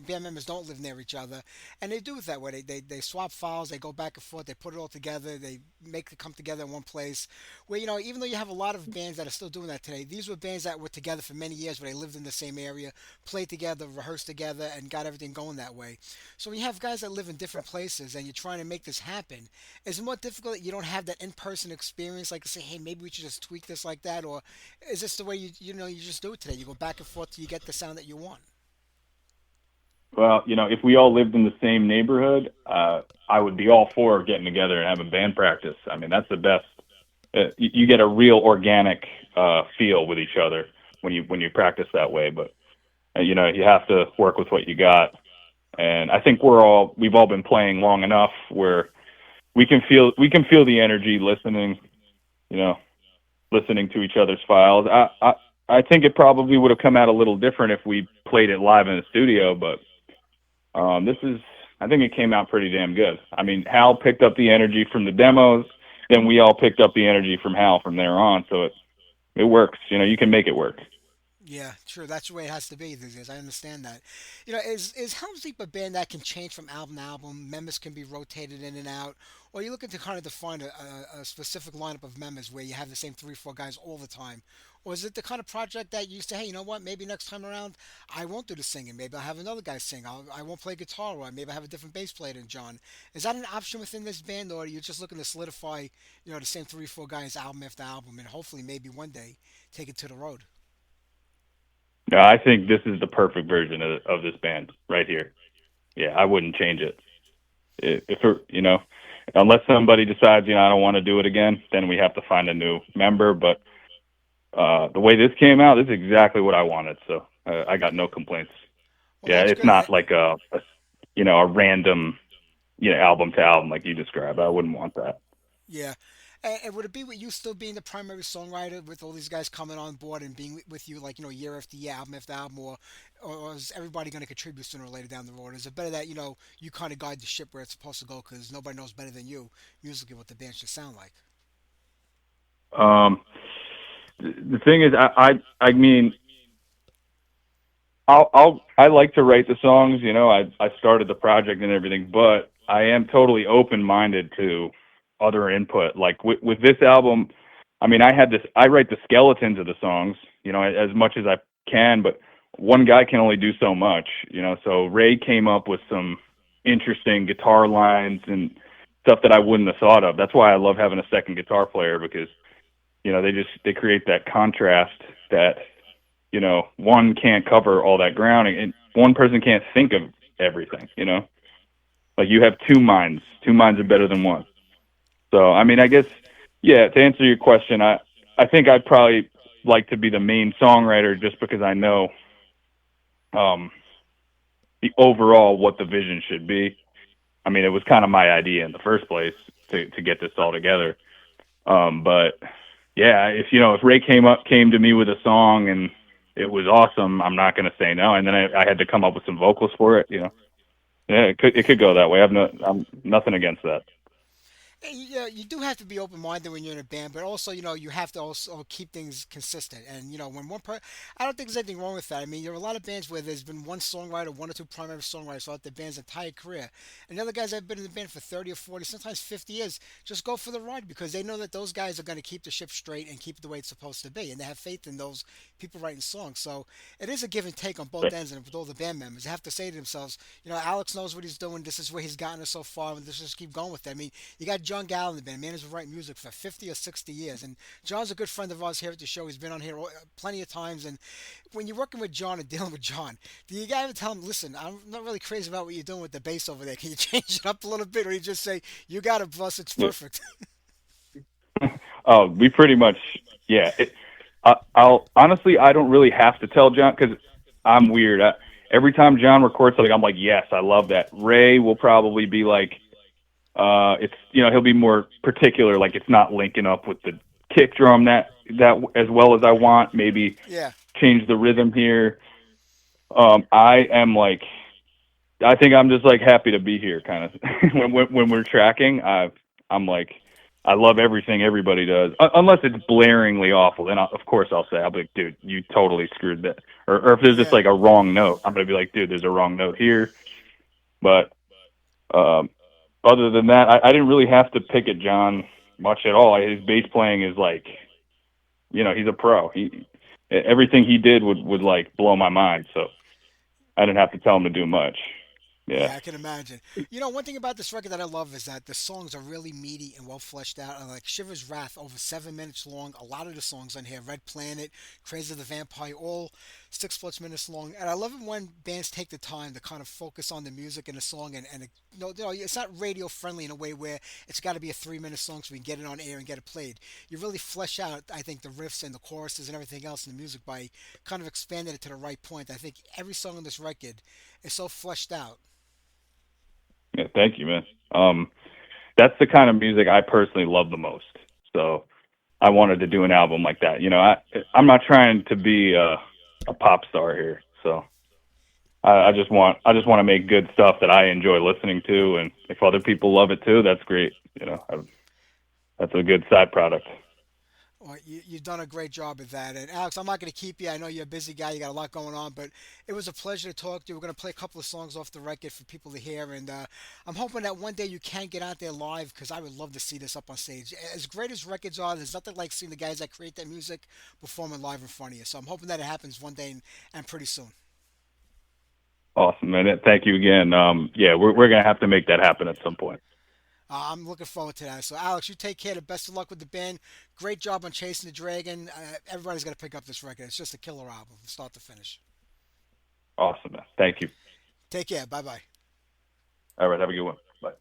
members don't live near each other, and they do it that way. They swap files, they go back and forth, they put it all together, they make it come together in one place. Where even though you have a lot of bands that are still doing that today, these were bands that were together for many years where they lived in the same area, played together, rehearsed together, and got everything going that way. So when you have guys that live in different places and you're trying to make this happen, is it more difficult that you don't have that in-person experience, like to say, hey, maybe we should just tweak this like that, or is this the way you just do it today? You go back and forth till you get the sound that you want. Well, if we all lived in the same neighborhood, I would be all for getting together and having band practice. I mean, that's the best. You get a real organic feel with each other when you practice that way. But you have to work with what you got. And I think we've all been playing long enough where we can feel the energy listening to each other's files. I think it probably would have come out a little different if we played it live in the studio, but I think it came out pretty damn good. I mean, Hal picked up the energy from the demos, then we all picked up the energy from Hal from there on, so it works. You can make it work. Yeah, true. That's the way it has to be these days. I understand that. Is Helms Deep a band that can change from album to album? Members can be rotated in and out, or are you looking to kind of define a specific lineup of members where you have the same three, four guys all the time? Or is it the kind of project that you say, hey, you know what? Maybe next time around, I won't do the singing. Maybe I'll have another guy sing. I won't play guitar, or maybe I have a different bass player than John. Is that an option within this band, or are you just looking to solidify, the same three, four guys album after album, and hopefully maybe one day take it to the road? No, I think this is the perfect version of this band right here. Yeah, I wouldn't change it. Unless somebody decides, I don't want to do it again, then we have to find a new member. But the way this came out, this is exactly what I wanted. So I got no complaints. Well, Yeah, that's it's good. not like a random, album to album like you described. I wouldn't want that. Yeah. And would it be with you still being the primary songwriter with all these guys coming on board and being with you like, year after year, album after album, or is everybody going to contribute sooner or later down the road? Is it better that, you kind of guide the ship where it's supposed to go because nobody knows better than you musically what the band should sound like? Um, the thing is, I mean, I like to write the songs. I started the project and everything, but I am totally open minded to other input. Like with this album, I mean, I write the skeletons of the songs, as much as I can, but one guy can only do so much, so Ray came up with some interesting guitar lines and stuff that I wouldn't have thought of. That's why I love having a second guitar player because, they create that contrast that, one can't cover all that ground and one person can't think of everything, like you have two minds are better than one. So, I mean, I guess, yeah, to answer your question, I think I'd probably like to be the main songwriter just because I know the overall what the vision should be. I mean, it was kind of my idea in the first place to get this all together. But yeah, if Ray came to me with a song and it was awesome, I'm not going to say no. And then I had to come up with some vocals for it, Yeah, it could go that way. I'm nothing against that. Yeah, you do have to be open-minded when you're in a band, but also, you have to also keep things consistent. And, when I don't think there's anything wrong with that. I mean, there are a lot of bands where there's been one songwriter, one or two primary songwriters throughout the band's entire career. And the other guys that have been in the band for 30 or 40, sometimes 50 years, just go for the ride because they know that those guys are going to keep the ship straight and keep it the way it's supposed to be. And they have faith in those people writing songs. So it is a give and take on both ends and with all the band members. They have to say to themselves, Alex knows what he's doing. This is where he's gotten us so far, and let's just keep going with it. I mean, you got John Gallen in the band. Man has been writing music for 50 or 60 years. And John's a good friend of ours here at the show. He's been on here plenty of times. And when you're working with John and dealing with John, do you ever tell him, listen, I'm not really crazy about what you're doing with the bass over there. Can you change it up a little bit? Or you just say, you got it, boss. It's perfect. Oh, we pretty much, yeah. I'll honestly, I don't really have to tell John because I'm weird. Every time John records something, I'm like, yes, I love that. Ray will probably be like, it's he'll be more particular, like it's not linking up with the kick drum that as well as I want. Maybe Yeah. change the rhythm here. I am like, I think I'm just like happy to be here, kind of. when we're tracking, I'm like, I love everything everybody does, unless it's blaringly awful. Then of course I'll say, I'll be like, dude, you totally screwed that. Or if there's just Yeah. like a wrong note, I'm gonna be like, dude, there's a wrong note here. But other than that, I didn't really have to pick at John much at all. His bass playing is like, he's a pro. Everything he did would like blow my mind. So I didn't have to tell him to do much. Yeah, Yeah. I can imagine. One thing about this record that I love is that the songs are really meaty and well fleshed out. And like Shiver's Wrath, over 7 minutes long. A lot of the songs on here, Red Planet, Crazy the Vampire, all 6+ minutes long. And I love it when bands take the time to kind of focus on the music and the song. And it's not radio friendly in a way where it's got to be a 3 minute song so we can get it on air and get it played. You really flesh out, I think, the riffs and the choruses and everything else in the music by kind of expanding it to the right point. I think every song on this record is so fleshed out. Yeah, thank you, man. That's the kind of music I personally love the most. So I wanted to do an album like that. I'm not trying to be a pop star here. So I just want to make good stuff that I enjoy listening to, and if other people love it too, that's great. That's a good side product. Well, you've done a great job at that. And Alex, I'm not going to keep you. I know you're a busy guy. You got a lot going on, but it was a pleasure to talk to you. We're going to play a couple of songs off the record for people to hear. And I'm hoping that one day you can get out there live, because I would love to see this up on stage. As great as records are, there's nothing like seeing the guys that create that music performing live in front of you. So I'm hoping that it happens one day and pretty soon. Awesome, man. Thank you again. Yeah, we're going to have to make that happen at some point. I'm looking forward to that. So, Alex, you take care. The best of luck with the band. Great job on Chasing the Dragon. Everybody's got to pick up this record. It's just a killer album from start to finish. Awesome, man. Thank you. Take care. Bye-bye. All right, have a good one. Bye.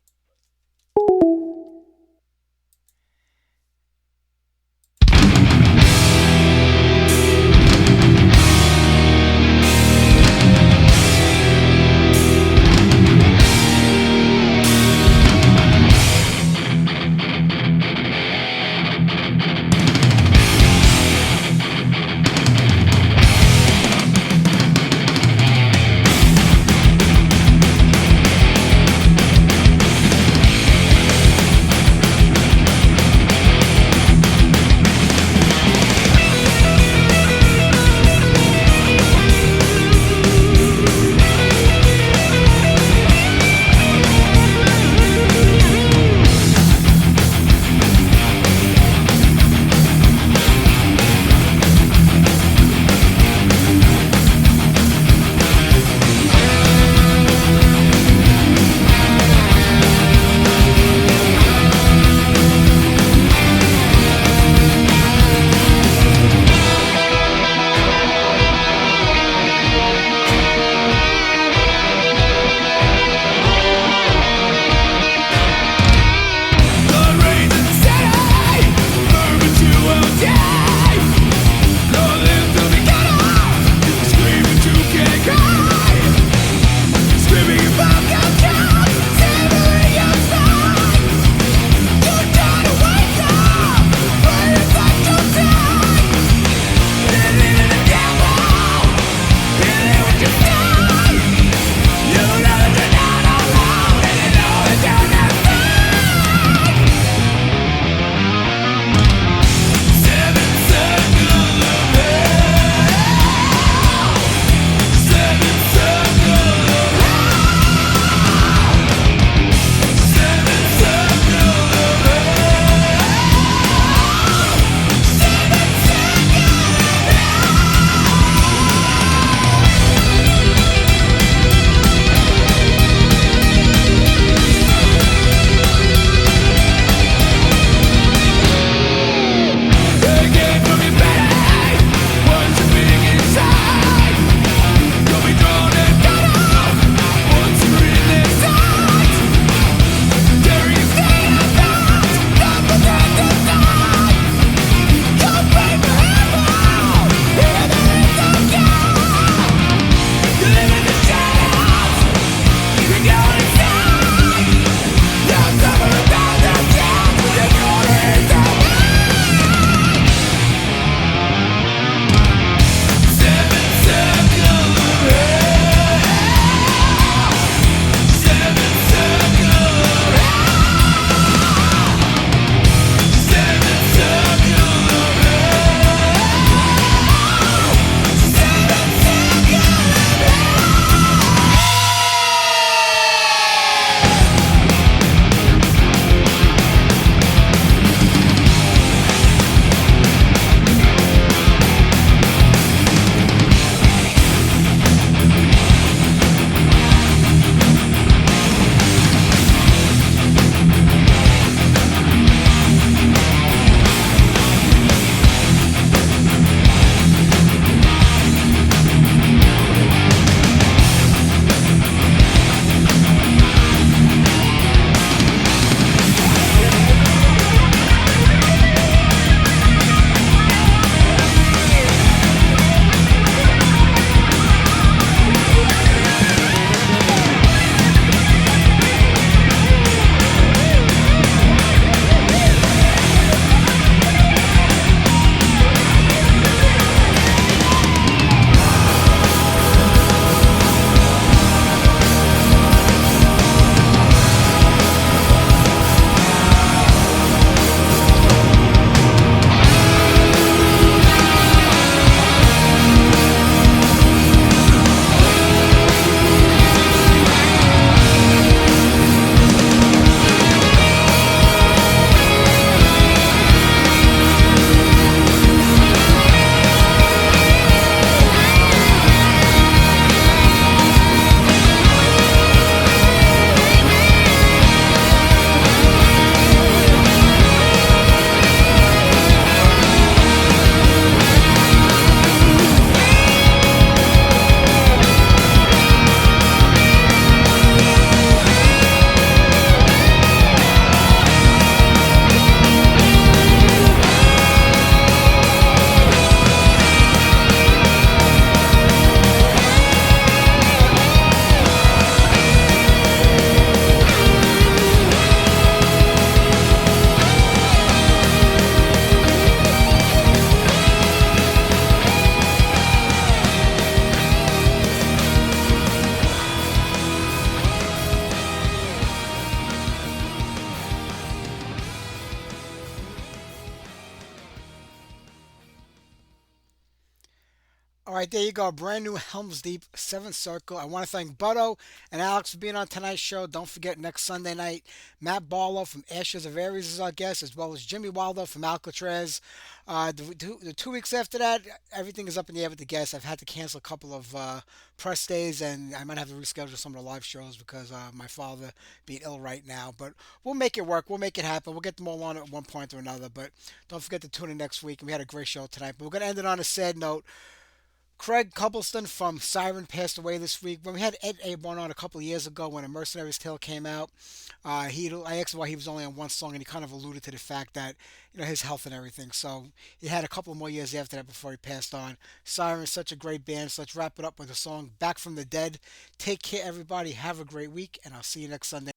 All right, there you go. Brand new Helms Deep, Seventh Circle. I want to thank Buddo and Alex for being on tonight's show. Don't forget, next Sunday night, Matt Barlow from Ashes of Aries is our guest, as well as Jimmy Waldo from Alcatraz. The 2 weeks after that, everything is up in the air with the guests. I've had to cancel a couple of press days, and I might have to reschedule some of the live shows because my father being ill right now. But we'll make it work. We'll make it happen. We'll get them all on at one point or another. But don't forget to tune in next week. And we had a great show tonight. But we're going to end it on a sad note. Craig Cobbleston from Siren passed away this week. When we had Ed Aborn on a couple of years ago when A Mercenary's Tale came out, I asked him why he was only on one song, and he kind of alluded to the fact that his health and everything. So he had a couple more years after that before he passed on. Siren is such a great band. So let's wrap it up with a song "Back from the Dead." Take care, everybody. Have a great week, and I'll see you next Sunday.